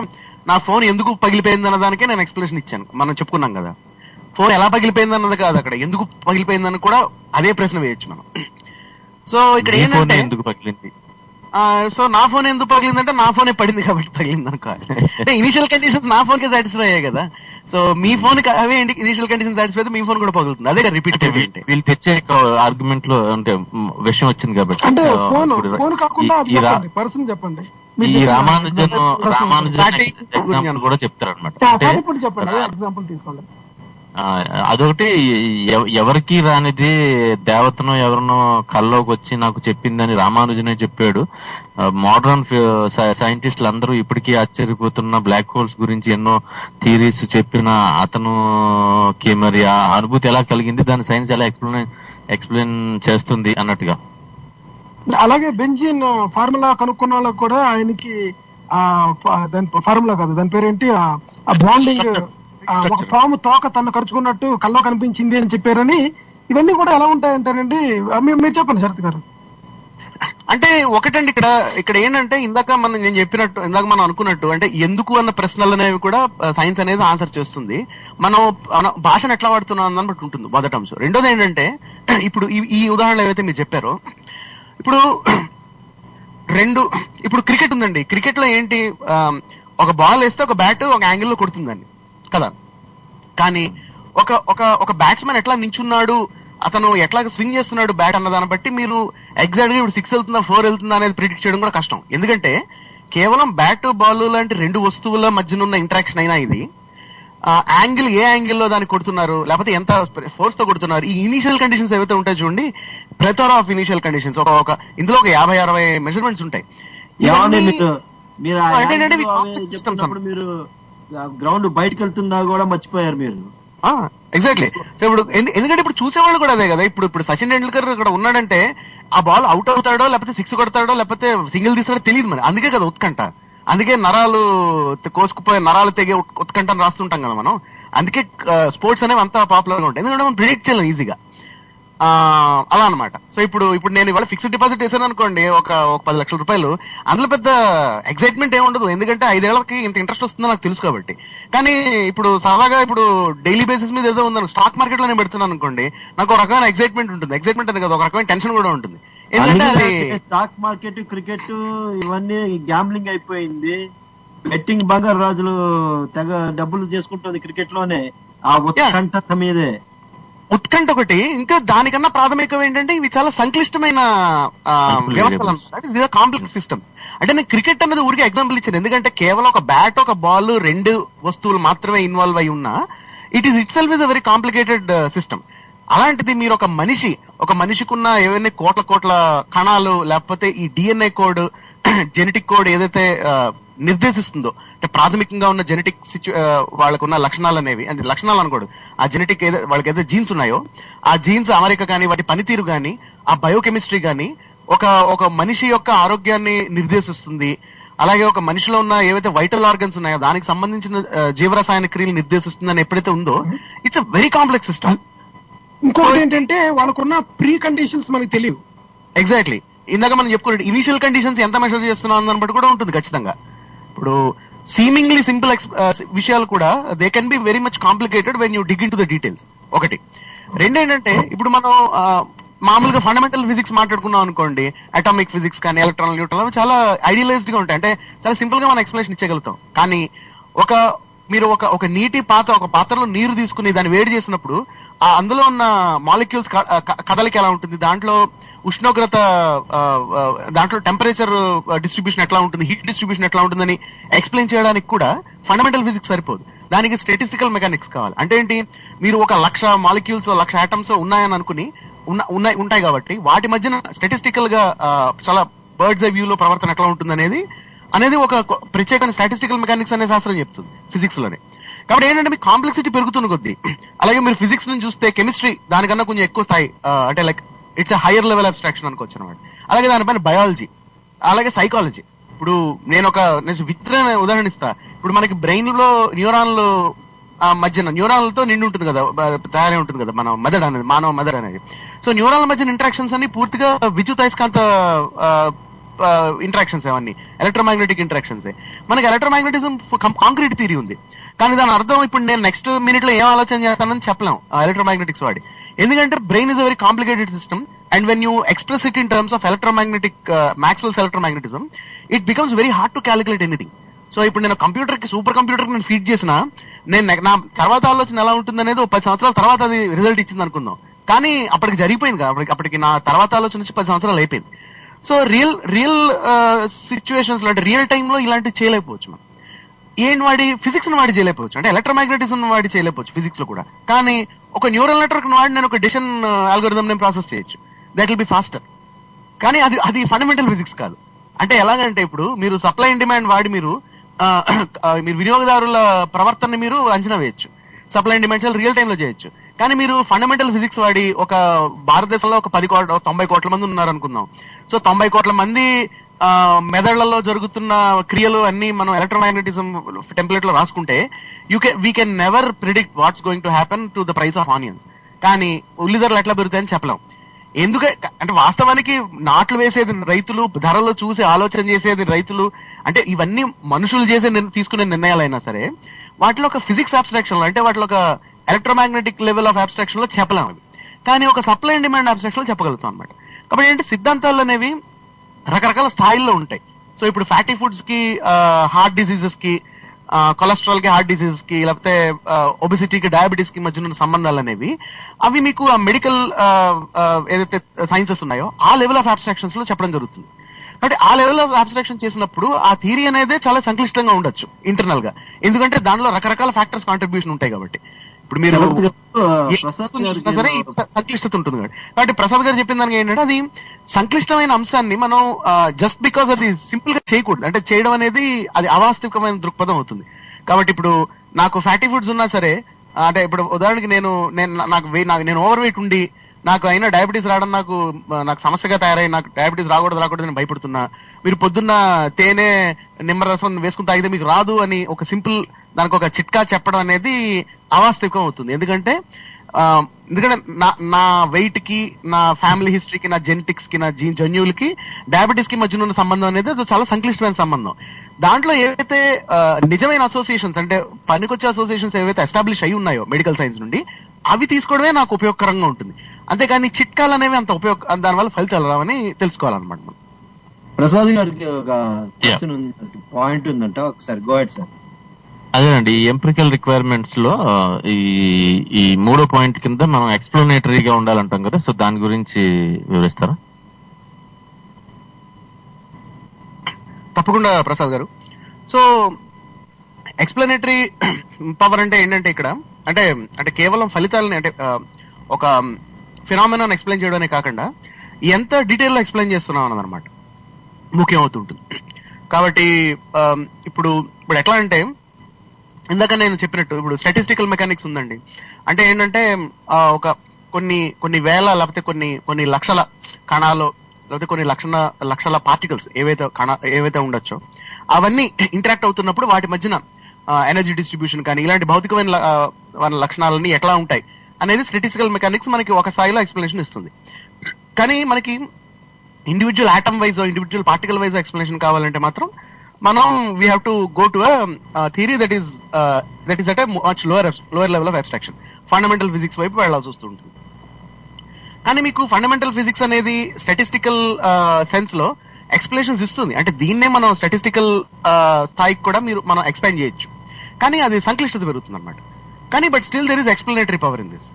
నా ఫోన్ ఎందుకు పగిలిపోయింది అన్న దానికే నేను ఎక్స్ప్లెనేషన్ ఇచ్చాను. మనం చెప్పుకున్నాం కదా, ఫోన్ ఎలా పగిలిపోయింది అన్నది కాదు, అక్కడ ఎందుకు పగిలిపోయిందని కూడా అదే ప్రశ్న వేయచ్చు మనం. సో ఇక్కడ ఏంటంటే ఎందుకు పగిలింది, సో నా ఫోన్ ఎందుకు పగిలిందంటే నా ఫోనే పడింది కాబట్టి పగిలింది అనుకో. అంటే ఇనిషియల్ కండిషన్స్ నా ఫోన్ కి సాటిస్ఫై అయ్యాయి కదా, సో మీ ఫోన్ కి అవే ఇనిషియల్ కండిషన్ సాటిస్ఫై అయితే మీ ఫోన్ కూడా పగులుతుంది. అదే రిపీట్ వీళ్ళు తెచ్చే ఆర్గ్యుమెంట్ లో అంటే విషయం వచ్చింది కాబట్టి. అంటే ఫోన్ కాకుండా పర్సన్ చెప్పండి, ఈ రామానుజన్ కూడా చెప్తారు అనమాట. ఇప్పుడు చెప్పండి, ఎగ్జాంపుల్ తీసుకోండి. అదొకటి ఎవరికి రానిది దేవతను ఎవరినో కల్లోకి వచ్చి నాకు చెప్పిందని రామానుజనే చెప్పాడు. మోడర్న్ సైంటిస్టులు అందరూ ఇప్పటికీ ఆశ్చర్యపోతున్న బ్లాక్ హోల్స్ గురించి ఎన్నో థియరీస్ చెప్పిన అతనుకి మరి ఆ అనుభూతి ఎలా కలిగింది, దాని సైన్స్ ఎలా ఎక్స్ప్లెయిన్ చేస్తుంది అన్నట్టుగా. అలాగే బెంజిన్ ఫార్ములా కనుక్కున్న వాళ్ళకి కూడా ఆయనకి దాని ఫార్ములా కాదు, దాని పేరేంటి, ఆ బాండింగ్ ఒక పాము తోక తను ఖర్చుకున్నట్టు కల్లో కనిపించింది అని చెప్పారని. ఇవన్నీ కూడా ఎలా ఉంటాయంటారండి? మీరు చెప్పండి శరత్ గారు. అంటే ఒకటండి, ఇక్కడ ఏంటంటే నేను చెప్పినట్టు, ఇందాక మనం అనుకున్నట్టు, అంటే ఎందుకు అన్న ప్రశ్నలు అనేవి కూడా సైన్స్ అనేది ఆన్సర్ చేస్తుంది. మనం భాషను ఎట్లా వాడుతున్నాం అని బట్టి ఉంటుంది మొదటి అంశం. రెండోది ఏంటంటే, ఇప్పుడు ఈ ఉదాహరణలు ఏవైతే మీరు చెప్పారో, ఇప్పుడు క్రికెట్ ఉందండి. క్రికెట్ లో ఏంటి, ఒక బాల్ వేస్తే ఒక బ్యాట్ ఒక యాంగిల్లో కొడుతుందండి కదా. కానీ ఒక బ్యాట్స్మెన్ ఎట్లా నించున్నాడు, అతను ఎట్లా స్వింగ్ చేస్తున్నాడు బ్యాట్ అన్న దాన్ని బట్టి మీరు ఎగ్జాక్ట్ గా ఇప్పుడు 6 వెళ్తుందా 4 వెళ్తుందా అనేది ప్రిడిక్ట్ చేయడం కూడా కష్టం. ఎందుకంటే కేవలం బ్యాట్ బాల్ లాంటి రెండు వస్తువుల మధ్యన ఉన్న ఇంటరాక్షన్ అయినా ఇది యాంగిల్, ఏ యాంగిల్లో దాన్ని కొడుతున్నారు, లేకపోతే ఎంత ఫోర్స్ తో కొడుతున్నారు, ఈ ఇనీషియల్ కండిషన్స్ ఏవైతే ఉంటాయి చూడండి, ప్లెథోరా ఆఫ్ ఇనీషియల్ కండిషన్స్, ఇందులో ఒక 50-60 మెజర్మెంట్స్ ఉంటాయి. మీరు గ్రౌండ్ బయటకు వెళ్తుందా కూడా మర్చిపోయారు మీరు. ఎగ్జాక్ట్లీ. సో ఇప్పుడు ఎందుకంటే ఇప్పుడు చూసేవాళ్ళు కూడా అదే కదా. ఇప్పుడు సచిన్ టెండూల్కర్ ఇక్కడ ఉన్నాడంటే ఆ బాల్ అవుట్ అవుతాడో లేకపోతే 6 కొడతాడో లేకపోతే సింగిల్ తీస్తాడో తెలియదు మరి. అందుకే కదా ఉత్కంఠ, అందుకే నరాలు కోసుకుపోయే నరాలు తెగే ఉత్కంఠ రాస్తుంటాం కదా మనం. అందుకే స్పోర్ట్స్ అనేవి అంత పాపులర్ గా ఉంటాయి, ఎందుకంటే మనం ప్రిడిక్ట్ చేయలేం ఈజీగా. అలా అనమాట. సో ఇప్పుడు నేను ఇవాళ ఫిక్స్డ్ డిపాజిట్ చేశాను అనుకోండి, ఒక 10 లక్షల రూపాయలు, అందులో పెద్ద ఎక్సైట్మెంట్ ఏమి ఉండదు, ఎందుకంటే 5 ఏళ్లకి ఇంత ఇంట్రెస్ట్ వస్తుందో నాకు తెలుసు కాబట్టి. కానీ ఇప్పుడు సరదాగా ఇప్పుడు డైలీ బేసిస్ మీద ఏదో ఉందని స్టాక్ మార్కెట్ లో నేను పెడుతున్నాను అనుకోండి, నాకు ఒక రకమైన ఎక్సైట్మెంట్ ఉంటుంది. ఎక్సైట్మెంట్ అని కదా, ఒక రకమైన టెన్షన్ కూడా ఉంటుంది. ఎందుకంటే స్టాక్ మార్కెట్, క్రికెట్ ఇవన్నీ గ్యాంబ్లింగ్ అయిపోయింది. బెట్టింగ్ బంగారు రాజులు తెగ డబ్బులు చేసుకుంటుంది క్రికెట్ లోనే. ఆ ఉత్కంఠ మీదే ఉత్కంఠ ఒకటి. ఇంకా దానికన్నా ప్రాథమికం ఏంటంటే ఇవి చాలా సంక్లిష్టమైన వ్యవస్థలు అన్నమాట, కాంప్లెక్స్ సిస్టమ్స్. అంటే నేను క్రికెట్ అనేది ఊరికి ఎగ్జాంపుల్ ఇచ్చాను, ఎందుకంటే కేవలం ఒక బ్యాట్ ఒక బాల్ రెండు వస్తువులు మాత్రమే ఇన్వాల్వ్ అయి ఉన్నా it is it self is a very complicated system. అలాంటిది మీరు ఒక మనిషికున్న ఏవైనా కోట్ల కణాలు, లేకపోతే ఈ డిఎన్ఏ కోడ్, జెనెటిక్ కోడ్ ఏదైతే నిర్దేశిస్తుందో, అంటే ప్రాథమికంగా ఉన్న జెనెటిక్ వాళ్ళకున్న లక్షణాలు అనేవి, అంటే లక్షణాలు అనకూడదు, ఆ జెనెటిక్ వాళ్ళకి ఏదైతే జీన్స్ ఉన్నాయో ఆ జీన్స్ అమరిక కానీ, వాటి పనితీరు కానీ, ఆ బయోకెమిస్ట్రీ కానీ ఒక మనిషి యొక్క ఆరోగ్యాన్ని నిర్దేశిస్తుంది. అలాగే ఒక మనిషిలో ఉన్న ఏవైతే వైటల్ ఆర్గన్స్ ఉన్నాయో దానికి సంబంధించిన జీవరసాయన క్రియలు నిర్దేశిస్తుందని ఎప్పుడైతే ఉందో, it's a very complex system. ఇంకోటి ఏంటంటే వాళ్ళకున్న ప్రీ కండిషన్స్ మనకి తెలియదు. ఎగ్జాక్ట్లీ. ఇందాక మనం చెప్పుకున్నట్టు ఇనిషియల్ కండిషన్స్ ఎంత మెజర్ చేస్తున్నాం దాన్ని బట్టి కూడా ఉంటుంది ఖచ్చితంగా. ఇప్పుడు సీమింగ్లీ సింపుల్ విషయాలు కూడా they can be very much complicated when you dig in to the details. ఒకటి. రెండేంటంటే ఇప్పుడు మనం మామూలుగా ఫండమెంటల్ ఫిజిక్స్ మాట్లాడుకున్నాం అనుకోండి, అటామిక్ ఫిజిక్స్ కానీ, ఎలక్ట్రాన్, న్యూట్రాన్ చాలా ఐడియలైజ్డ్ గా ఉంటాయి, అంటే చాలా సింపుల్ గా మనం ఎక్స్ప్లెనేషన్ ఇచ్చేయగలుగుతాం. కానీ మీరు ఒక నీటి ఒక పాత్రలో నీరు తీసుకుని దాన్ని వేడి చేసినప్పుడు అందులో ఉన్న మాలిక్యూల్స్ కదలిక ఎలా ఉంటుంది, దాంట్లో ఉష్ణోగ్రత, దాంట్లో టెంపరేచర్ డిస్ట్రిబ్యూషన్ ఎట్లా ఉంటుంది, హీట్ డిస్ట్రిబ్యూషన్ ఎట్లా ఉంటుందని ఎక్స్ప్లెయిన్ చేయడానికి కూడా ఫండమెంటల్ ఫిజిక్స్ సరిపోదు, దానికి స్టాటిస్టికల్ మెకానిక్స్ కావాలి. అంటే ఏంటి, మీరు 1,00,000 మాలిక్యూల్స్ 1,00,000 ఆటమ్స్ ఉన్నాయని అనుకుని ఉంటాయి కాబట్టి వాటి మధ్యన స్టాటిస్టికల్ గా చాలా బర్డ్స్ ఐ వ్యూలో ప్రవర్తన ఎట్లా ఉంటుంది అనేది ఒక ప్రత్యేకమైన స్టాటిస్టికల్ మెకానిక్స్ అనే శాస్త్రం చెప్తుంది ఫిజిక్స్ లోనే. కాబట్టి ఏంటంటే మీకు కాంప్లెక్సిటీ పెరుగుతున్న కొద్దీ, అలాగే మీరు ఫిజిక్స్ నుంచి చూస్తే కెమిస్ట్రీ దానికన్నా కొంచెం ఎక్కువ స్థాయి, అంటే like it's a higher level abstraction అనుకోవచ్చు అనమాట. అలాగే దానిపైన బయాలజీ, అలాగే సైకాలజీ. ఇప్పుడు నేను విచిత్రమైన ఉదాహరణ ఇస్తా. ఇప్పుడు మనకి బ్రెయిన్ లో న్యూరాన్లు మధ్యన, న్యూరాన్లతో నిండి ఉంటుంది కదా, తయారై ఉంటుంది కదా మన మెదడు అనేది, మానవ మెదడు అనేది. సో న్యూరాన్ల మధ్యన ఇంటరాక్షన్స్ అన్ని పూర్తిగా విద్యుత్ అయస్కాంత ఇంటరాక్షన్స్, అవన్నీ ఎలక్ట్రోమాగ్నెటిక్ ఇంటరాక్షన్స్. మనకి ఎలక్ట్రోమాగ్నెటిజం కాంక్రీట్ థియరీ ఉంది, కానీ దాని అర్థం ఇప్పుడు నేను నెక్స్ట్ మినిట్ లో ఏం ఆలోచన చేస్తానని చెప్పలేం ఎలక్ట్రోమాగ్నెటిక్స్ వాడి. ఎందుకంటే brain is a very complicated system, and when you express it in terms of electromagnetic, Maxwell's electromagnetism, it becomes very hard to calculate anything. So ఇప్పుడు నేను సూపర్ కంప్యూటర్ కి నేను ఫీడ్ చేసిన, నా తర్వాత ఆలోచన ఎలా ఉంటుంది అనేది 10 సంవత్సరాల తర్వాత అది రిజల్ట్ ఇచ్చింది అనుకుందాం, కానీ అప్పటికి జరిగిపోయింది కదా, అప్పటికి నా తర్వాత ఆలోచన వచ్చి 10 సంవత్సరాలు అయిపోయింది. సో రియల్ సిచ్యువేషన్స్ లో, అంటే రియల్ టైమ్ లో ఇలాంటివి చేయలేకపోవచ్చు మనం. ఏం వాడి ఫిజిక్స్ వాడి చేయలేకపోవచ్చు, అంటే ఎలక్ట్రోమాగ్నెటిజం వాడి చేయలేకపోవచ్చు ఫిజిక్స్ లో కూడా. కానీ ఒక న్యూరల్ నెట్వర్క్ వాడి నేను ఒక డెసిషన్ ఆల్గోరిథం నేను ప్రాసెస్ చేయొచ్చు, దట్ విల్ బి ఫాస్టర్. కానీ అది ఫండమెంటల్ ఫిజిక్స్ కాదు. అంటే ఎలాగంటే ఇప్పుడు మీరు సప్లై అండ్ డిమాండ్ వాడి మీరు వినియోగదారుల ప్రవర్తనని మీరు అంచనా వేయచ్చు, సప్లై అండ్ డిమాండ్ చాలా రియల్ టైమ్ లో చేయొచ్చు. కానీ మీరు ఫండమెంటల్ ఫిజిక్స్ వాడి ఒక భారతదేశంలో ఒక 90 కోట్ల మంది ఉన్నారు అనుకుందాం. సో 90 కోట్ల మంది మెదళ్లలో జరుగుతున్న క్రియలు అన్ని మనం ఎలక్ట్రోమాగ్నెటిజం టెంప్లెట్ లో రాసుకుంటే we can never predict what's going to happen to the price of onions. కానీ ఉల్లిధరలు ఎట్లా పెరుగుతాయని చెప్పలేం. అంటే వాస్తవానికి నాట్లు వేసేది రైతులు, ధరలు చూసి ఆలోచన చేసేది రైతులు. అంటే ఇవన్నీ మనుషులు తీసుకునే నిర్ణయాలైనా సరే వాటిలో ఒక ఫిజిక్స్ అబ్స్ట్రాక్షన్ లో, అంటే వాటిలో ఒక ఎలక్ట్రోమాగ్నెటిక్ లెవెల్ ఆఫ్ అబ్స్ట్రాక్షన్ లో చెప్పలేము అవి. కానీ ఒక సప్లై అండ్ డిమాండ్ అబ్స్ట్రాక్షన్ లో చెప్పగలుగుతాం అనమాట. కాబట్టి ఏంటి, సిద్ధాంతాలు అనేవి రకరకాల స్థాయిల్లో ఉంటాయి. సో ఇప్పుడు ఫ్యాటీ ఫుడ్స్ కి హార్ట్ డిసీజెస్ కి, కొలెస్ట్రాల్ కి హార్ట్ డిసీజెస్ కి, లేకపోతే ఒబిసిటీకి డయాబెటీస్ కి మధ్య ఉన్న సంబంధాలు అనేవి అవి మీకు ఆ మెడికల్ ఏదైతే సైన్సెస్ ఉన్నాయో ఆ లెవెల్ ఆఫ్ అబ్స్ట్రాక్షన్స్ లో చెప్పడం జరుగుతుంది. కాబట్టి ఆ లెవెల్ ఆఫ్ అబ్స్ట్రాక్షన్ చేసినప్పుడు ఆ థియరీ అనేది చాలా సంక్లిష్టంగా ఉండొచ్చు ఇంటర్నల్ గా, ఎందుకంటే దానిలో రకరకాల ఫ్యాక్టర్స్ కాంట్రిబ్యూషన్ ఉంటాయి. కాబట్టి ఇప్పుడు మీరు సరే సంక్లిష్టత ఉంటుంది. కాబట్టి ప్రసాద్ గారు చెప్పిన దానికి ఏంటంటే అది సంక్లిష్టమైన అంశాన్ని మనం జస్ట్ బికాస్ అది సింపుల్ గా చేయకూడదు. అంటే చేయడం అనేది అది అవాస్తవికమైన దృక్పథం అవుతుంది. కాబట్టి ఇప్పుడు నాకు ఫ్యాటీ ఫుడ్స్ ఉన్నా సరే, అంటే ఇప్పుడు ఉదాహరణకి నేను ఓవర్ వెయిట్ ఉండి నాకు అయినా డయాబెటీస్ రావడం నాకు సమస్యగా తయారై నాకు డయాబెటీస్ రాకూడదు నేను భయపడుతున్నా. మీరు పొద్దున్న తేనె నిమ్మరసం వేసుకుని తాగితే మీకు రాదు అని ఒక సింపుల్ దానికి ఒక చిట్కా చెప్పడం అనేది అవాస్తవికం అవుతుంది. ఎందుకంటే నా వెయిట్ కి, నా ఫ్యామిలీ హిస్టరీకి, నా జెనెటిక్స్ కి, నా జన్యువులకి డయాబెటీస్ కి మధ్య ఉన్న సంబంధం అనేది అది చాలా సంక్లిష్టమైన సంబంధం. దాంట్లో ఏవైతే నిజమైన అసోసియేషన్స్, అంటే పనికొచ్చే అసోసియేషన్స్ ఏవైతే ఎస్టాబ్లిష్ అయి ఉన్నాయో మెడికల్ సైన్స్ నుండి, అవి తీసుకోవడమే నాకు ఉపయోగకరంగా ఉంటుంది. అంతేకాని చిట్కాలు అనేవి అంత దానివల్ల ఫలితాలు రావని తెలుసుకోవాలన్నమాట. ప్రసాద్ గారికి ఒక పాయింట్ ఉందంట, ఒకసారి గో హెడ్ సార్. అదేనండి, ఎంపిరికల్ రిక్వైర్మెంట్స్ లో ఈ 3వ పాయింట్ కింద మనం ఎక్స్ప్లెనేటరీగా ఉండాలంటాం కదా, సో దాని గురించి వివరిస్తారా? తప్పకుండా ప్రసాద్ గారు. సో ఎక్స్ప్లెనేటరీ పవర్ అంటే ఏంటంటే ఇక్కడ అంటే కేవలం ఫలితాలని, అంటే ఒక ఫినామినాన్ ఎక్స్ప్లెయిన్ చేయడమే కాకుండా ఎంత డీటెయిల్ లో ఎక్స్ప్లెయిన్ చేస్తున్నాం అన్నదన్నమాట ముఖ్యమవుతుంటుంది. కాబట్టి ఇప్పుడు ఎట్లా అంటే ఇందాక నేను చెప్పినట్టు ఇప్పుడు స్టాటిస్టికల్ మెకానిక్స్ ఉందండి. అంటే ఏంటంటే ఒక కొన్ని వేల లేకపోతే కొన్ని లక్షల కణాలు లేకపోతే కొన్ని లక్షల పార్టికల్స్ ఏవైతే ఉండొచ్చో అవన్నీ ఇంటరాక్ట్ అవుతున్నప్పుడు వాటి మధ్యన ఎనర్జీ డిస్ట్రిబ్యూషన్ కానీ ఇలాంటి భౌతికమైన లక్షణాలన్నీ ఎట్లా ఉంటాయి అనేది స్టాటిస్టికల్ మెకానిక్స్ మనకి ఒక స్థాయిలో ఎక్స్ప్లెనేషన్ ఇస్తుంది. కానీ మనకి individual atom wise, individual particle wise explanation కావాలంటే మాత్రం మనం we have to go two theory that is at much lower level of abstraction, fundamental physics వైపు వెళ్ళాల్సి వస్తుంటుంది. కానీ మీకు ఫండమెంటల్ ఫిజిక్స్ అనేది స్టాటిస్టికల్ సెన్స్ లో ఎక్స్ప్లెనేషన్స్ ఇస్తుంది. అంటే దీన్నే మనం స్టాటిస్టికల్ స్థాయికి కూడా మనం ఎక్స్పాండ్ చేయొచ్చు. కానీ అది సంక్లిష్టత పెరుగుతుంది అనమాట. కానీ but still there is explanatory power in this.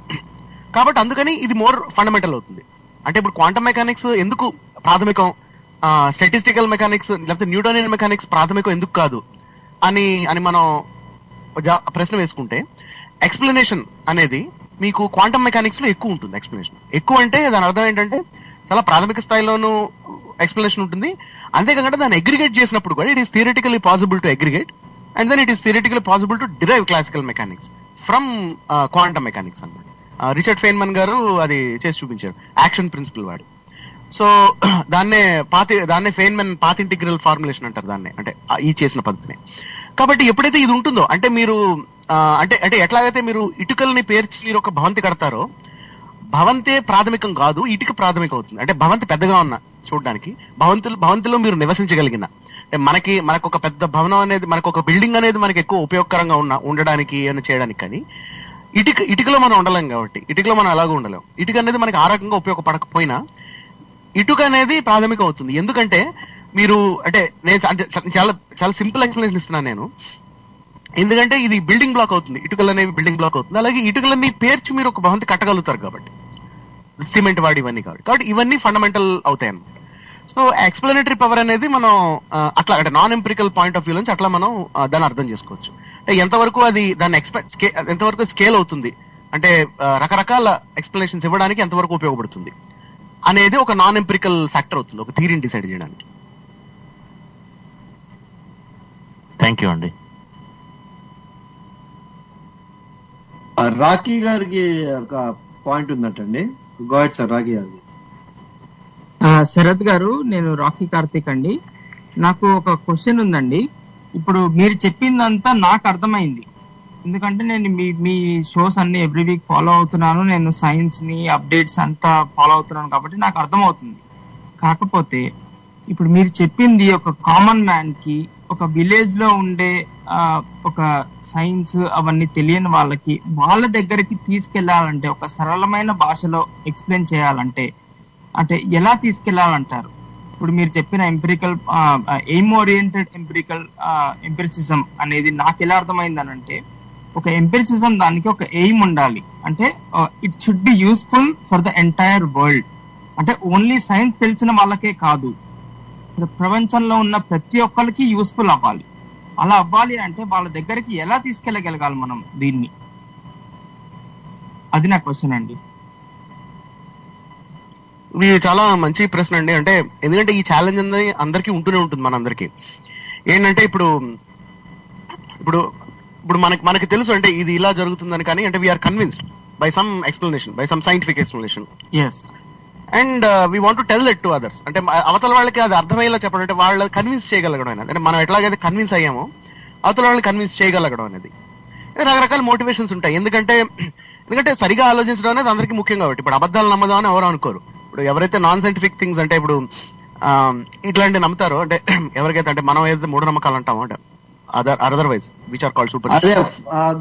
కాబట్టి అందుకని ఇది మోర్ ఫండమెంటల్ అవుతుంది. అంటే ఇప్పుడు క్వాంటమ్ మెకానిక్స్ ఎందుకు ప్రాథమికం, స్టాటిస్టికల్ మెకానిక్స్ లేకపోతే న్యూటోనియన్ మెకానిక్స్ ప్రాథమికం ఎందుకు కాదు అని మనం ప్రశ్న వేసుకుంటే, ఎక్స్ప్లెనేషన్ అనేది మీకు క్వాంటమ్ మెకానిక్స్ లో ఎక్కువ ఉంటుంది. ఎక్స్ప్లెనేషన్ ఎక్కువ అంటే దాని అర్థం ఏంటంటే చాలా ప్రాథమిక స్థాయిలోనూ ఎక్స్ప్లెనేషన్ ఉంటుంది. అంతేకాకుండా దాన్ని అగ్రిగేట్ చేసినప్పుడు కూడా it is theoretically possible to aggregate and then it is theoretically possible to derive classical mechanics from quantum mechanics అన్నమాట. రిచర్డ్ ఫెయిన్మన్ గారు అది చేసి చూపించారు, యాక్షన్ ప్రిన్సిపల్ వాడు. సో దాన్నే ఫెయిన్మన్ పాత్ ఇంటిగ్రల్ ఫార్ములేషన్ అంటారు దాన్ని, అంటే ఈ చేసిన పద్ధతిని. కాబట్టి ఎప్పుడైతే ఇది ఉంటుందో, అంటే మీరు అంటే ఎట్లాగైతే మీరు ఇటుకల్ని పేర్చి మీరు ఒక భవంతి కడతారో, భవంతే ప్రాథమికం కాదు, ఇటుక ప్రాథమికం అవుతుంది. అంటే భవంతి పెద్దగా ఉన్న చూడడానికి, భవంతిలో మీరు నివసించగలిగిన, అంటే మనకు ఒక పెద్ద భవనం అనేది, మనకు ఒక బిల్డింగ్ అనేది మనకి ఎక్కువ ఉపయోగకరంగా ఉండడానికి అని చేయడానికి. కానీ ఇటుకలో మనం ఉండలేం కాబట్టి, ఇటుకలో మనం ఎలాగో ఉండలేం. ఇటుక అనేది మనకి ఆ రకంగా ఉపయోగపడకపోయినా ఇటుక అనేది ప్రాథమికం అవుతుంది. ఎందుకంటే మీరు అంటే నేను చాలా చాలా సింపుల్ ఎక్స్ప్లెనేషన్ ఇస్తున్నాను నేను. ఎందుకంటే ఇది బిల్డింగ్ బ్లాక్ అవుతుంది, ఇటుకలు అనేవి బిల్డింగ్ బ్లాక్ అవుతుంది. అలాగే ఇటుకలన్నీ పేర్చి మీరు ఒక భవంతి కట్టగలుగుతారు కాబట్టి, సిమెంట్ వాడి ఇవన్నీ కాబట్టి ఇవన్నీ ఫండమెంటల్ అవుతాయి అన్నమాట. సో ఎక్స్ప్లెనేటరీ పవర్ అనేది మనం అట్లా అంటే non empirical point of view నుంచి అట్లా మనం దాన్ని అర్థం చేసుకోవచ్చు. అంటే ఎంతవరకు అది దాన్ని ఎంతవరకు స్కేల్ అవుతుంది, అంటే రకరకాల ఎక్స్ప్లెనేషన్స్ ఇవ్వడానికి ఎంతవరకు ఉపయోగపడుతుంది అనేది ఒక నాన్ ఎంపిరికల్ ఫ్యాక్టర్ అవుతుంది ఒక థియరీని డిసైడ్ చేయడానికి. థ్యాంక్ యూ అండి. రాకీ గారికి ఒక పాయింట్ ఉందంటండి. గోడ్ సార్, రాకీ గారికి. శరత్ గారు, నేను రాకీ కార్తిక్ అండి. నాకు ఒక క్వశ్చన్ ఉందండి. ఇప్పుడు మీరు చెప్పిందంతా నాకు అర్థమైంది, ఎందుకంటే నేను మీ షోస్ అన్ని ఎవ్రీ వీక్ ఫాలో అవుతున్నాను. నేను సైన్స్ ని అప్డేట్స్ అంతా ఫాలో అవుతున్నాను కాబట్టి నాకు అర్థమవుతుంది. కాకపోతే ఇప్పుడు మీరు చెప్పింది ఒక కామన్ మ్యాన్ కి, ఒక విలేజ్ లో ఉండే ఒక సైన్స్ అవన్నీ తెలియని వాళ్ళకి వాళ్ళ దగ్గరికి తీసుకెళ్లాలంటే, ఒక సరళమైన భాషలో ఎక్స్ప్లెయిన్ చేయాలంటే అంటే ఎలా తీసుకెళ్లాలంటారు? ఇప్పుడు మీరు చెప్పిన ఎంపిరికల్ ఎయిమ్ ఓరియంటెడ్ ఎంపిరిసిజం అనేది నాకు ఎలా అర్థమైందనంటే, ఒక ఎంపిరిసిజం దానికి ఒక ఎయిమ్ ఉండాలి. అంటే it should be useful for the entire world. అంటే ఓన్లీ సైన్స్ తెలిసిన వాళ్ళకే కాదు, ప్రపంచంలో ఉన్న ప్రతి ఒక్కరికి యూస్ఫుల్ అవ్వాలి. అలా అవ్వాలి అంటే వాళ్ళ దగ్గరికి ఎలా తీసుకెళ్ళగలగాలి మనం దీన్ని? అది నా క్వశ్చన్ అండి. ఇది చాలా మంచి ప్రశ్న అండి. అంటే ఎందుకంటే ఈ ఛాలెంజ్ అనేది అందరికీ ఉంటూనే ఉంటుంది మనందరికీ. ఏంటంటే ఇప్పుడు ఇప్పుడు ఇప్పుడు మనకి తెలుసు అంటే ఇది ఇలా జరుగుతుందని, కానీ అంటే we are convinced by some explanation, by some scientific explanation. And we want to tell that to others. అంటే అవతల వాళ్ళకి అది అర్థమయ్యేలా చెప్పడం, అంటే వాళ్ళు కన్విన్స్ చేయగలగడం అనేది, అంటే మనం ఎట్లాగైతే కన్విన్స్ అయ్యామో అవతల వాళ్ళని కన్విన్స్ చేయగలగడం అనేది. రకరకాల మోటివేషన్స్ ఉంటాయి. ఎందుకంటే సరిగా ఆలోచించడం అనేది అందరికీ ముఖ్యం కాబట్టి. ఇప్పుడు అబద్ధాలు నమ్మదాం అని ఎవరు అనుకోరు. ఇప్పుడు ఎవరైతే నాన్ సైంటిఫిక్ థింగ్స్ అంటే ఇప్పుడు ఇట్లాంటివి నమ్ముతారో, అంటే ఎవరికైతే అంటే మనం ఏదైతే మూఢనమ్మకాలు అంటామో, అంటే otherwise which are called super. అదే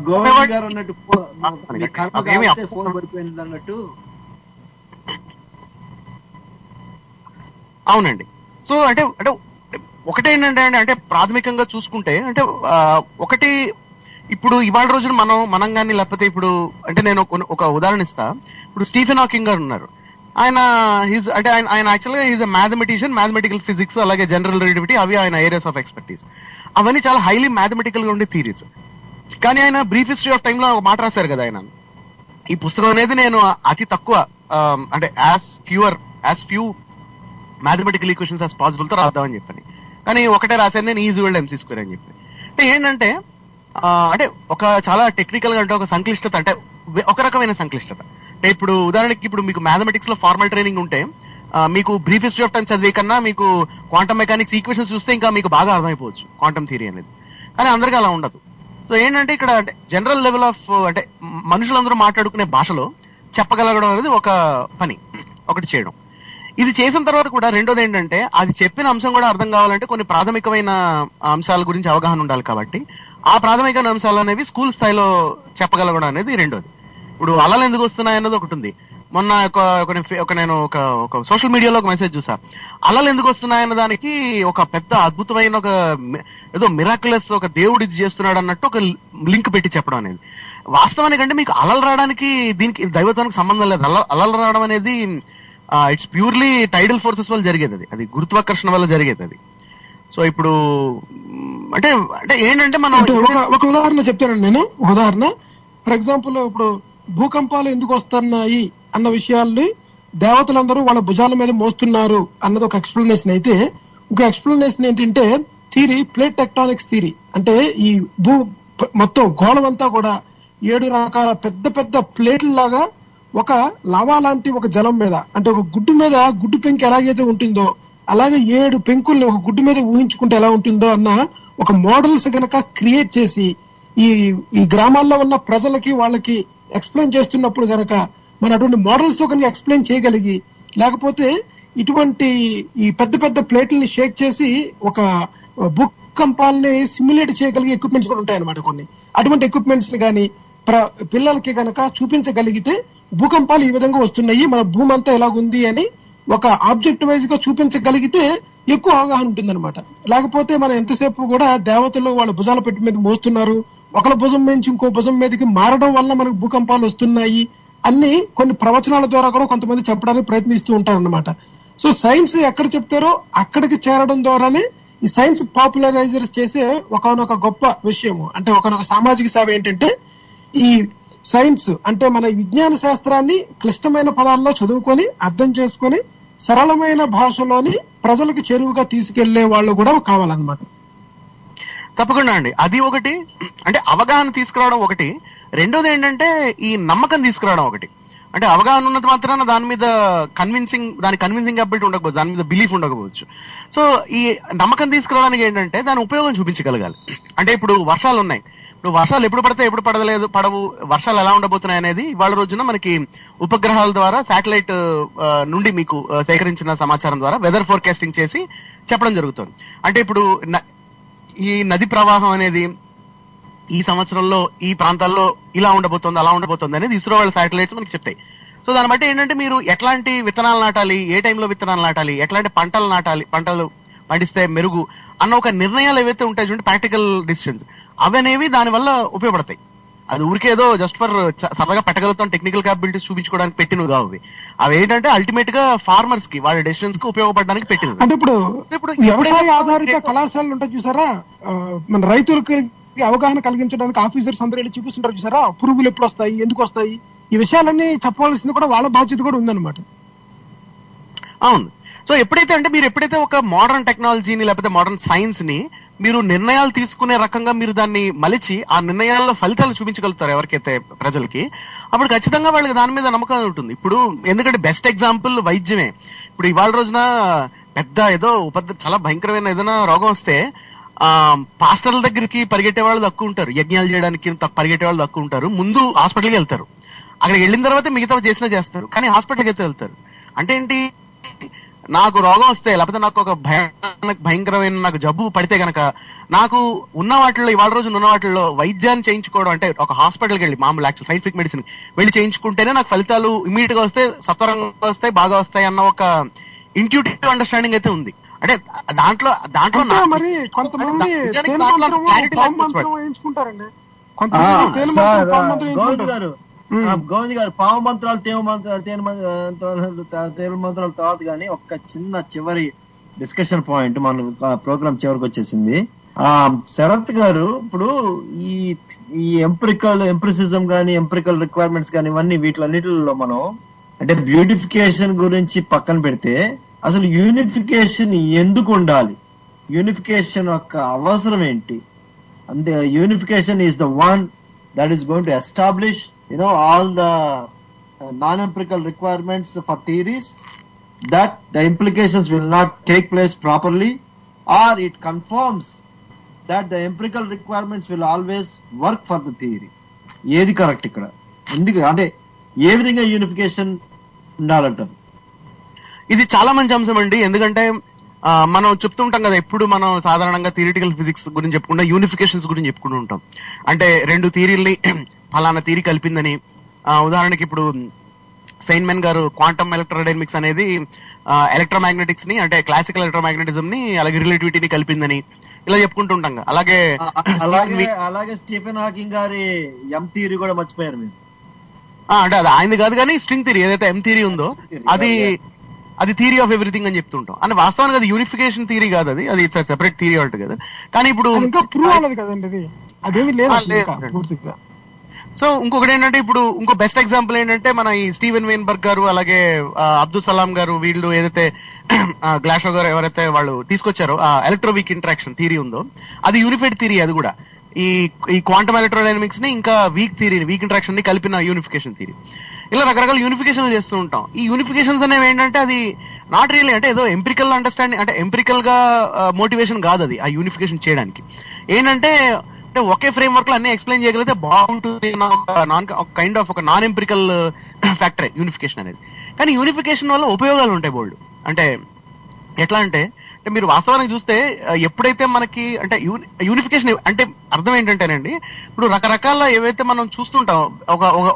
గోవింద్ గారు అన్నట్టు ఫోన్ పడిపోయింది అన్నట్టు. అవునండి. సో అంటే ఒకటేంటంటే అంటే ప్రాథమికంగా చూసుకుంటే అంటే ఒకటి, ఇప్పుడు ఇవాళ రోజున మనం కానీ లేకపోతే ఇప్పుడు అంటే నేను ఒక ఉదాహరణ ఇస్తా. ఇప్పుడు స్టీఫెన్ హాకింగ్ గారు ఉన్నారు. ఆయన యాక్చువల్గా is a mathematician. Mathematical physics అలాగే జనరల్ రిలేటివిటీ అవి ఆయన ఏరియాస్ ఆఫ్ ఎక్స్పర్టీస్. అవన్నీ చాలా హైలీ మ్యాథమెటికల్ గా ఉండే థియరీస్. కానీ ఆయన బ్రీఫ్ హిస్టరీ ఆఫ్ టైమ్ లో ఒక మాట రాశారు కదా ఆయన. ఈ పుస్తకం అనేది నేను అతి తక్కువ అంటే as few mathematical equations as possible తో రాద్దామని చెప్పని, కానీ ఒకటే రాశాను నేను, ఈజీ వరల్డ్ MC స్క్వేర్ అని చెప్పి. అంటే ఏంటంటే అంటే ఒక చాలా టెక్నికల్ గా అంటే ఒక సంక్లిష్టత, అంటే ఒక రకమైన సంక్లిష్టత. అంటే ఇప్పుడు ఉదాహరణకి ఇప్పుడు మీకు మ్యాథమెటిక్స్ లో ఫార్మల్ ట్రైనింగ్ ఉంటే మీకు బ్రీఫ్ హిస్టరీ ఆఫ్ టైం చదివే కన్నా మీకు క్వాంటమ్ మెకానిక్స్ ఈక్వేషన్స్ చూస్తే ఇంకా మీకు బాగా అర్థమైపోవచ్చు క్వాంటమ్ థియరీ అనేది. కానీ అందరికీ అలా ఉండదు. సో ఏంటంటే ఇక్కడ అంటే జనరల్ లెవెల్ ఆఫ్ అంటే మనుషులందరూ మాట్లాడుకునే భాషలో చెప్పగలగడం అనేది ఒక పని, ఒకటి చేయడం. ఇది చేసిన తర్వాత కూడా రెండోది ఏంటంటే అది చెప్పిన అంశం కూడా అర్థం కావాలంటే కొన్ని ప్రాథమికమైన అంశాల గురించి అవగాహన ఉండాలి. కాబట్టి ఆ ప్రాథమిక అంశాలు అనేవి స్కూల్ స్థాయిలో చెప్పగలగడం అనేది రెండోది. ఇప్పుడు అలలు ఎందుకు వస్తున్నాయి అన్నది ఒకటి ఉంది. మొన్న నేను ఒక సోషల్ మీడియాలో ఒక మెసేజ్ చూసా. అలలు ఎందుకు వస్తున్నాయన్న దానికి ఒక పెద్ద అద్భుతమైన ఒక ఏదో మిరాక్యులస్ ఒక దేవుడు ఇది చేస్తున్నాడు అన్నట్టు ఒక లింక్ పెట్టి చెప్పడం అనేది. వాస్తవానికంటే మీకు అలలు రావడానికి దీనికి దైవత్వానికి సంబంధం లేదు. అలలు రావడం అనేది ఇట్స్ ప్యూర్లీ టైడల్ ఫోర్సెస్ వల్ల జరిగేది, అది గురుత్వాకర్షణ వల్ల జరిగేది అది. సో ఇప్పుడు అంటే ఏంటంటే మనం ఒక ఉదాహరణ చెప్తానండి నేను. ఒక ఉదాహరణ, ఫర్ ఎగ్జాంపుల్ ఇప్పుడు భూకంపాలు ఎందుకు వస్తున్నాయి అన్న విషయాల్ని దేవతలందరూ వాళ్ళ భుజాల మీద మోస్తున్నారు అన్నది ఒక ఎక్స్ప్లెనేషన్ అయితే, ఇంకో ఎక్స్ప్లెనేషన్ ఏంటంటే థియరీ ప్లేట్ టెక్టానిక్స్ థియరీ. అంటే ఈ మొత్తం గోళం అంతా కూడా 7 రకాల పెద్ద పెద్ద ప్లేట్ల లాగా ఒక లవా లాంటి ఒక జలం మీద, అంటే ఒక గుడ్డు మీద గుడ్డు పెంకు ఎలాగైతే ఉంటుందో అలాగే 7 పెంకుల్ని ఒక గుడ్డు మీద ఊహించుకుంటే ఎలా ఉంటుందో అన్న ఒక మోడల్స్ గనక క్రియేట్ చేసి ఈ గ్రామాల్లో ఉన్న ప్రజలకి వాళ్ళకి ఎక్స్ప్లెయిన్ చేస్తున్నప్పుడు గనక మన అటువంటి మోడల్స్ తో కనుక ఎక్స్ప్లెయిన్ చేయగలిగి, లేకపోతే ఇటువంటి ఈ పెద్ద పెద్ద ప్లేట్లని షేక్ చేసి ఒక భూకంపాలని సిమ్యులేట్ చేయగలిగే ఎక్విప్మెంట్స్ కూడా ఉంటాయన్నమాట. కొన్ని అటువంటి ఎక్విప్మెంట్స్ ని కానీ పిల్లలకి గనక చూపించగలిగితే భూకంపాలు ఈ విధంగా వస్తున్నాయి, మన భూమి అంతా ఎలాగుంది అని ఒక ఆబ్జెక్ట్ వైజ్ గా చూపించగలిగితే ఎక్కువ అవగాహన ఉంటుంది అనమాట. లేకపోతే మనం ఎంతసేపు కూడా దేవతలు వాళ్ళ భుజాల పెట్టి మీద మోస్తున్నారు, ఒకళ్ళ భుజం నుంచి ఇంకో భుజం మీదకి మారడం వల్ల మనకు భూకంపాలు వస్తున్నాయి అన్ని కొన్ని ప్రవచనాల ద్వారా కూడా కొంతమంది చెప్పడానికి ప్రయత్నిస్తూ ఉంటారు అన్నమాట. సో సైన్స్ ఎక్కడ చెప్తారో అక్కడికి చేరడం ద్వారానే ఈ సైన్స్ పాపులరైజర్స్ చేసే ఒకనొక గొప్ప విషయము, అంటే ఒకనొక సామాజిక సేవ ఏంటంటే ఈ సైన్స్ అంటే మన విజ్ఞాన శాస్త్రాన్ని క్లిష్టమైన పదాల్లో చదువుకొని అర్థం చేసుకొని సరళమైన భాషలోని ప్రజలకు చెరువుగా తీసుకెళ్లే వాళ్ళు కూడా కావాలన్నమాట. తప్పకుండా అండి, అది ఒకటి. అంటే అవగాహన తీసుకురావడం ఒకటి. రెండోది ఏంటంటే ఈ నమ్మకం తీసుకురావడం ఒకటి. అంటే అవగాహన ఉన్నంత మాత్రాన దాని మీద కన్విన్సింగ్ అబిలిటీ ఉండకపోవచ్చు, దాని మీద బిలీఫ్ ఉండకపోవచ్చు. సో ఈ నమ్మకం తీసుకురావడానికి ఏంటంటే దాని ఉపయోగం చూపించగలగాలి. అంటే ఇప్పుడు వర్షాలు ఉన్నాయి, ఇప్పుడు వర్షాలు ఎప్పుడు పడతాయి ఎప్పుడు పడవు, వర్షాలు ఎలా ఉండబోతున్నాయి అనేది ఇవాళ రోజున మనకి ఉపగ్రహాల ద్వారా శాటిలైట్ నుండి మీకు సేకరించిన సమాచారం ద్వారా వెదర్ ఫోర్కాస్టింగ్ చేసి చెప్పడం జరుగుతుంది. అంటే ఇప్పుడు ఈ నది ప్రవాహం అనేది ఈ సంవత్సరంలో ఈ ప్రాంతాల్లో ఇలా ఉండబోతోంది అలా ఉండబోతోంది అనేది ఇస్రో వాళ్ళ శాటిలైట్స్ మనకి చెప్తాయి. సో దాన్ని బట్టి ఏంటంటే మీరు ఎట్లాంటి విత్తనాలు నాటాలి, ఏ టైంలో విత్తనాలు నాటాలి, ఎట్లాంటి పంటలు నాటాలి, పంటలు పండిస్తే మెరుగు అన్న ఒక నిర్ణయాలు ఏవైతే ఉంటాయి చూడండి, ప్రాక్టికల్ డిసిషన్స్, అవనేవి దానివల్ల ఉపయోగపడతాయి. అది ఊరికేదో జస్ట్ ఫర్ సరదాగా పెట్టగలుగుతాం టెక్నికల్ క్యాపబిలిటీస్ చూపించుకోవడానికి పెట్టినవి కావు అవి ఏంటంటే అల్టిమేట్ గా ఫార్మర్స్ కి వాళ్ళ డెసిషన్స్ కి ఉపయోగపడడానికి పెట్టినవి. అంటే ఇప్పుడు వ్యవసాయ ఆధారిత కళాశాలలు ఉంటాయి చూసారా, మన రైతులకి అవగాహన కలిగించడానికి ఆఫీసర్స్ అందరూ వెళ్ళి చూపిస్తుంటారు చూసారా, పురుగులు ఎప్పుడు వస్తాయి, ఎందుకు వస్తాయి, ఈ విషయాలన్నీ చెప్పవలసింది కూడా వాళ్ళ బాధ్యత కూడా ఉందన్నమాట. అవును. సో మీరు ఎప్పుడైతే ఒక మోడర్న్ టెక్నాలజీని లేకపోతే మోడర్న్ సైన్స్ ని మీరు నిర్ణయాలు తీసుకునే రకంగా మీరు దాన్ని మలిచి ఆ నిర్ణయాల్లో ఫలితాలు చూపించగలుగుతారు ఎవరికైతే ప్రజలకి, అప్పుడు ఖచ్చితంగా వాళ్ళకి దాని మీద నమ్మకం ఉంటుంది. ఇప్పుడు ఎందుకంటే బెస్ట్ ఎగ్జాంపుల్ వైద్యమే. ఇప్పుడు ఇవాళ రోజున పెద్ద ఏదో చాలా భయంకరమైన ఏదైనా రోగం వస్తే పాస్టర్ల దగ్గరికి పరిగెట్టే వాళ్ళు తక్కువ ఉంటారు, యజ్ఞాలు చేయడానికి పరిగెట్టే వాళ్ళు తక్కువ ఉంటారు, ముందు హాస్పిటల్కి వెళ్తారు. అక్కడికి వెళ్ళిన తర్వాత మిగతా చేస్తారు, కానీ హాస్పిటల్కి అయితే వెళ్తారు. అంటే ఏంటి, నాకు రోగం వస్తే లేకపోతే నాకు ఒక భయంకరమైన నాకు జబ్బు పడితే గనక నాకు ఉన్న వాటిల్లో ఇవాళ రోజు ఉన్న వాటిల్లో వైద్యాన్ని చేయించుకోవడం అంటే ఒక హాస్పిటల్కి వెళ్ళి మామూలు యాక్చువల్ సైంటిఫిక్ మెడిసిన్ వెళ్ళి చేయించుకుంటేనే నాకు ఫలితాలు ఇమీడియట్ గా వస్తే సత్వరంగా వస్తాయి బాగా వస్తాయి అన్న ఒక ఇంట్యూటివ్ అండర్స్టాండింగ్ అయితే ఉంది. అంటే దాంట్లో మరి కొంతమంది గోవింద్ గారు పావ మంత్రాలు తేవ మంత్రాలు తేలు మంత్రాల తర్వాత కానీ ఒక చిన్న చివరి డిస్కషన్ పాయింట్ మన ప్రోగ్రామ్ చివరికి వచ్చేసింది. శరత్ గారు, ఇప్పుడు ఈ ఎంప్రిసిజం గానీ ఎంపిరికల్ రిక్వైర్మెంట్స్ కానీ ఇవన్నీ వీటిలన్నిటిలో మనం అంటే బ్యూటిఫికేషన్ గురించి పక్కన పెడితే అసలు యూనిఫికేషన్ ఎందుకు ఉండాలి, యూనిఫికేషన్ యొక్క అవసరం ఏంటి? అంతే, unification is the one that is going to establish all the non-empirical requirements for theories, that the implications will not take place properly, or it confirms that the empirical requirements will always work for the theory. ఏది correct ఇక్కడ? ఎందుకు అంటే ఏ విధంగా unification ఉండాలంటారు? ఇది చాలా మంచి అంశం అండి. ఎందుకంటే మనం చెప్తుంటాం కదా, ఎప్పుడు మనం సాధారణంగా థియరిటికల్ ఫిజిక్స్ గురించి చెప్పుకుంటా యూనిఫికేషన్స్ గురించి చెప్పుకుంటూ ఉంటాం. అంటే రెండు థియరీల్ని ఫలానా థియరీ కలిపిందని, ఉదాహరణకి ఇప్పుడు ఫెయిన్మెన్ గారు క్వాంటమ్ ఎలక్ట్రోడైనమిక్స్ అనేది ఎలక్ట్రోమాగ్నెటిక్స్ ని అంటే క్లాసికల్ ఎలక్ట్రోమాగ్నెటిజం ని అలాగే రిలేటివిటీని కలిపిందని ఇలా చెప్పుకుంటూ ఉంటాం. అలాగే స్టీఫెన్ హాకింగ్ గారి ఎం థియరీ కూడా మర్చిపోయారు మీరు. అంటే అది ఆయనది కాదు, కానీ స్ట్రింగ్ థియరీ ఏదైతే ఎం థియరీ ఉందో అది థియరీ ఆఫ్ ఎవ్రీథింగ్ అని చెప్తుంటాం. అని వాస్తవానికి అది యూనిఫికేషన్ థియరీ కాదు, అది ఇట్స్ సెపరేట్ థియరీ ఆల్ట్ కదా. కానీ ఇప్పుడు సో ఇంకొకటి ఏంటంటే, ఇప్పుడు ఇంకో బెస్ట్ ఎగ్జాంపుల్ ఏంటంటే మన ఈ స్టీవెన్ వెయిన్బర్గ్ గారు అలాగే అబ్దుల్ సలాం గారు వీళ్ళు ఏదైతే గ్లాషో గారు ఎవరైతే వాళ్ళు తీసుకొచ్చారో ఆ ఎలక్ట్రోవీక్ ఇంటరాక్షన్ థియరీ ఉందో అది యూనిఫైడ్ థియరీ. అది కూడా ఈ క్వాంటమ్ ఎలక్ట్రోడైనమిక్స్ ని ఇంకా వీక్ ఇంటరాక్షన్ ని కలిపిన యూనిఫికేషన్ థియరీ. ఇలా రకరకాల యూనిఫికేషన్ చేస్తూ ఉంటాం. ఈ యూనిఫికేషన్స్ అనేవి ఏంటంటే అది నాట్ రియల్లీ అంటే ఏదో ఎంపిరికల్ అండర్స్టాండింగ్ అంటే ఎంపిరికల్ గా మోటివేషన్ కాదు అది. ఆ యూనిఫికేషన్ చేయడానికి ఏంటంటే ఒకే ఫ్రేమ్ వర్క్ లో అన్ని ఎక్స్ప్లెయిన్ చేయగలిగితే బాగుంటుంది కైండ్ ఆఫ్ ఒక నాన్ ఎంపిరికల్ ఫ్యాక్టర్ యూనిఫికేషన్ అనేది. కానీ యూనిఫికేషన్ వల్ల ఉపయోగాలు ఉంటాయి బోల్డ్. అంటే ఎట్లా అంటే మీరు వాస్తవానికి చూస్తే ఎప్పుడైతే మనకి అంటే యూనిఫికేషన్ అంటే అర్థం ఏంటంటేనండి, ఇప్పుడు రకరకాల ఏవైతే మనం చూస్తుంటాం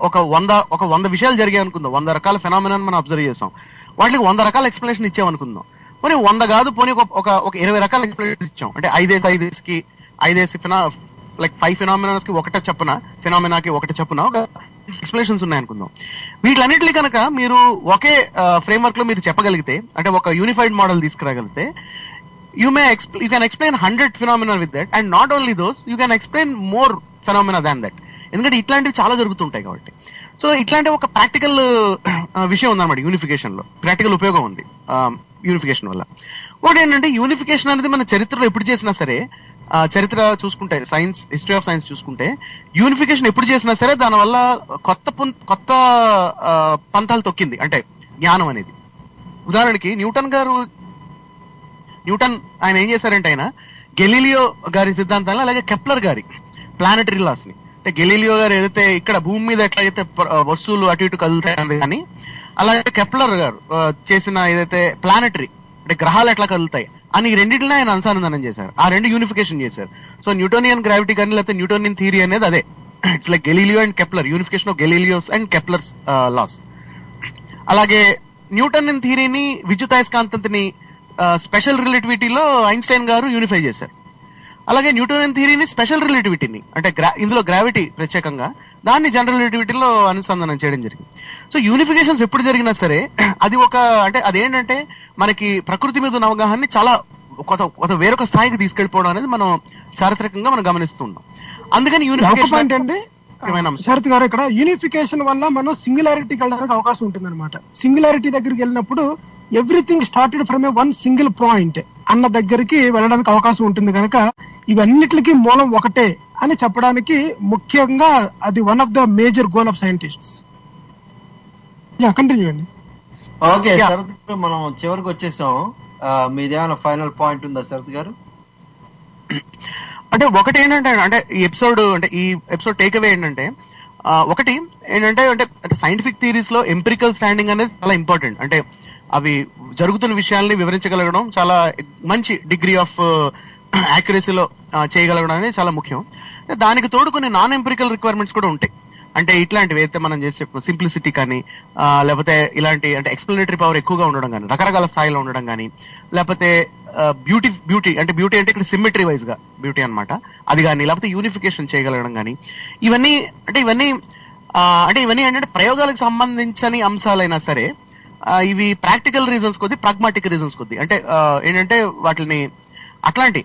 ఒక 100 విషయాలు జరిగాయి అనుకుందాం, 100 రకాల ఫెనామినా మనం అబ్జర్వ్ చేసాం, వాటికి 100 రకాల ఎక్స్ప్లెనేషన్ ఇచ్చామనుకుందాం. పోనీ 100 కాదు, పోనీ ఒక 20 రకాల ఎక్స్ప్లెనేషన్ ఇచ్చాం. అంటే 5 లైక్ 5 ఫినామినాస్ కి ఒకటే చెప్పున, ఫినామినాకి ఒకటి చెప్పున ఒక ఎక్స్ప్లెనేషన్స్ ఉన్నాయనుకుందాం. వీటిలన్నింటినీ కనుక మీరు ఒకే ఫ్రేమ్వర్క్ లో మీరు చెప్పగలిగితే, అంటే ఒక యూనిఫైడ్ మోడల్ తీసుకురాగలిగితే, you can explain 100 phenomena with that, and not only those, you can explain more phenomena than that. ఎందుకంటే ఇట్లాంటివి చాలా జరుగుతుంటాయి కాబట్టి. సో ఇట్లాంటి ఒక ప్రాక్టికల్ విషయం ఉందన్నమాట యూనిఫికేషన్ లో, ప్రాక్టికల్ ఉపయోగం ఉంది యూనిఫికేషన్ వల్ల. ఒకటి ఏంటంటే, యూనిఫికేషన్ అనేది మన చరిత్రలో ఎప్పుడు చేసినా సరే, చరిత్ర చూసుకుంటే, సైన్స్, హిస్టరీ ఆఫ్ సైన్స్ చూసుకుంటే, యూనిఫికేషన్ ఎప్పుడు చేసినా సరే దానివల్ల కొత్త పంతాలు తొక్కింది, అంటే జ్ఞానం అనేది. ఉదాహరణకి న్యూటన్ ఆయన ఏం చేశారంటే, ఆయన గెలీలియో గారి సిద్ధాంతాలను, అలాగే కెప్లర్ గారి ప్లానటరీ లాస్ ని, అంటే గెలీలియో గారు ఏదైతే ఇక్కడ భూమి మీద ఎట్లయితే వస్తువులు అటు ఇటు కదులుతాయి కానీ, అలాగే కెప్లర్ గారు చేసిన ఏదైతే ప్లానటరీ, అంటే గ్రహాలు ఎట్లా కదులుతాయి అని, ఈ రెండింటిని ఆయన అనుసంధానం చేశారు. ఆ రెండు యూనిఫికేషన్ చేశారు. సో న్యూటోనియన్ గ్రావిటీ కానీ, లేకపోతే న్యూటోనియన్ థియరీ అనేది అదే. It's like Galileo and Kepler, unification of Galileo's and Kepler's laws. అలాగే న్యూటన్ థియరీని, విద్యుతయస్కాంతని స్పెషల్ రిలేటివిటీలో ఐన్స్టైన్ గారు యూనిఫై చేశారు. అలాగే న్యూటన్ థియరీని, స్పెషల్ రిలేటివిటీని, అంటే ఇందులో గ్రావిటీ ప్రత్యేకంగా, దాన్ని జనరల్ రిలేటివిటీలో అనుసంధానం చేయడం జరిగింది. సో యూనిఫికేషన్స్ ఎప్పుడు జరిగినా సరే అది అంటే అదేంటంటే మనకి ప్రకృతి మీద ఉన్న అవగాహనని చాలా వేరొక స్థాయికి తీసుకెళ్ళిపోవడం అనేది మనం చారిత్రకంగా మనం గమనిస్తున్నాం. అందుకని యూనిఫికేషన్ అండి శరత్ గారు, ఇక్కడ యూనిఫికేషన్ వల్ల మనం సింగులారిటీకి వెళ్ళడానికి అవకాశం ఉంటుంది అనమాట. సింగులారిటీ దగ్గరికి వెళ్ళినప్పుడు everything started from A one single point అన్న దగ్గరికి వెళ్ళడానికి అవకాశం ఉంటుంది కనుక ఇవన్నిటికి మూలం ఒకటే అని చెప్పడానికి ముఖ్యంగా అది one of the major goal of scientists. Continue అండి. ఓకే శరత్ గారు, మనం చివరికి వచ్చేసాం. మీదేమైనా ఫైనల్ పాయింట్ ఉందా శరత్ గారు? అంటే ఒకటి ఏంటంటే, అంటే ఈ ఎపిసోడ్ టేక్ అవే ఏంటంటే, ఒకటి ఏంటంటే అంటే సైంటిఫిక్ థియరీస్ లో ఎంపిరికల్ స్టాండింగ్ అనేది చాలా ఇంపార్టెంట్. అంటే అవి జరుగుతున్న విషయాల్ని వివరించగలగడం, చాలా మంచి డిగ్రీ ఆఫ్ యాక్యురసీలో చేయగలగడం అనేది చాలా ముఖ్యం. దానికి తోడు కొన్ని నాన్ ఎంపిరికల్ రిక్వైర్మెంట్స్ కూడా ఉంటాయి. అంటే ఇట్లాంటివి అయితే మనం చేసే సింప్లిసిటీ కానీ, లేకపోతే ఇలాంటి అంటే ఎక్స్ప్లెనేటరీ పవర్ ఎక్కువగా ఉండడం కానీ, రకరకాల స్థాయిలో ఉండడం కానీ, లేకపోతే బ్యూటీ అంటే ఇక్కడ సిమెట్రీ వైజ్ గా బ్యూటీ అనమాట, అది కానీ, లేకపోతే యూనిఫికేషన్ చేయగలగడం కానీ, ఇవన్నీ ఏంటంటే ప్రయోగాలకు సంబంధించని అంశాలైనా సరే ఇవి ప్రాక్టికల్ రీజన్స్ కొద్ది, ప్రాగ్మాటిక్ రీజన్స్ కొద్ది, అంటే ఏంటంటే వాటిని అట్లాంటి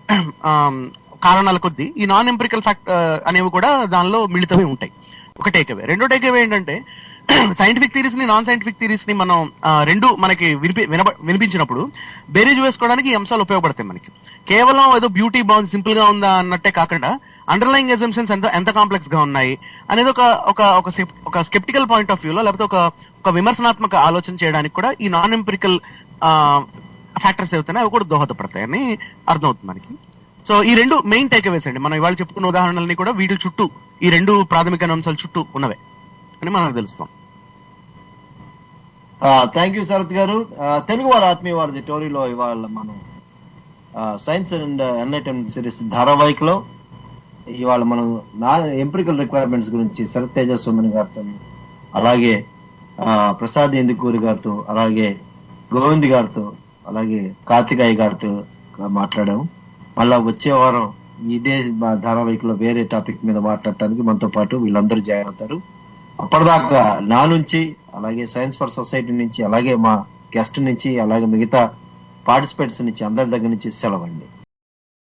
కారణాల కొద్ది ఈ నాన్ ఎంపిరికల్ ఫ్యాక్ట్ అనేవి కూడా దానిలో మిళితమై ఉంటాయి. ఒక టేక్అవే. రెండో టేక్అవే ఏంటంటే, సైంటిఫిక్ థియరీస్ ని, నాన్ సైంటిఫిక్ థియరీస్ ని మనం రెండు మనకి వినిపించినప్పుడు బేరీజ్ వేసుకోవడానికి ఈ అంశాలు ఉపయోగపడతాయి మనకి. కేవలం ఏదో బ్యూటీ బాగుంది, సింపుల్ గా ఉందా అన్నట్టే కాకుండా అండర్లైయింగ్ అజంప్షన్స్ ఎంత కాంప్లెక్స్ గా ఉన్నాయి అనేది ఒక స్కెప్టికల్ పాయింట్ ఆఫ్ వ్యూలో, లేకపోతే ఒక విమర్శనాత్మక ఆలోచన చేయడానికి కూడా ఈ నాన్ ఎంపిరికల్ ఫ్యాక్టర్స్ ఏవైతున్నాయి అవి కూడా దోహదపడతాయని అర్థమవుతుంది మనకి. సో ఈ రెండు మెయిన్ టేక్అవేస్ అండి. మనం ఇవాళ చెప్పుకున్న ఉదాహరణలని కూడా వీటి చుట్టూ, ఈ రెండు ప్రాథమిక అంశాల చుట్టూ ఉన్నవే అని మనకు తెలుస్తాం. థ్యాంక్ యూ శరత్ గారు. తెలుగు వారి ఆత్మీయ వారి టోరీలో ఇవాళ మనం సైన్స్ అండ్ ఎన్లైటన్మెంట్ సిరీస్ ధారావాహికలో ఇవాళ మనం ఎంపిరికల్ రిక్వైర్మెంట్స్ గురించి శరత్ తేజ సోమిని గారితో, అలాగే ప్రసాద్ ఇందుకూరి గారితో, అలాగే గోవింద్ గారితో, అలాగే కార్తిక్ గారితో మాట్లాడాము. మళ్ళా వచ్చే వారం ఇదే ధారావాహికలో వేరే టాపిక్ మీద మాట్లాడటానికి మనతో పాటు వీళ్ళందరూ జాయిన్ అవుతారు. అప్పటిదాకా నా నుంచి, అలాగే సైన్స్ ఫర్ సొసైటీ నుంచి, అలాగే మా గెస్ట్ నుంచి, అలాగే మిగతా పార్టిసిపెంట్స్ నుంచి అందరి దగ్గర నుంచి సెలవండి.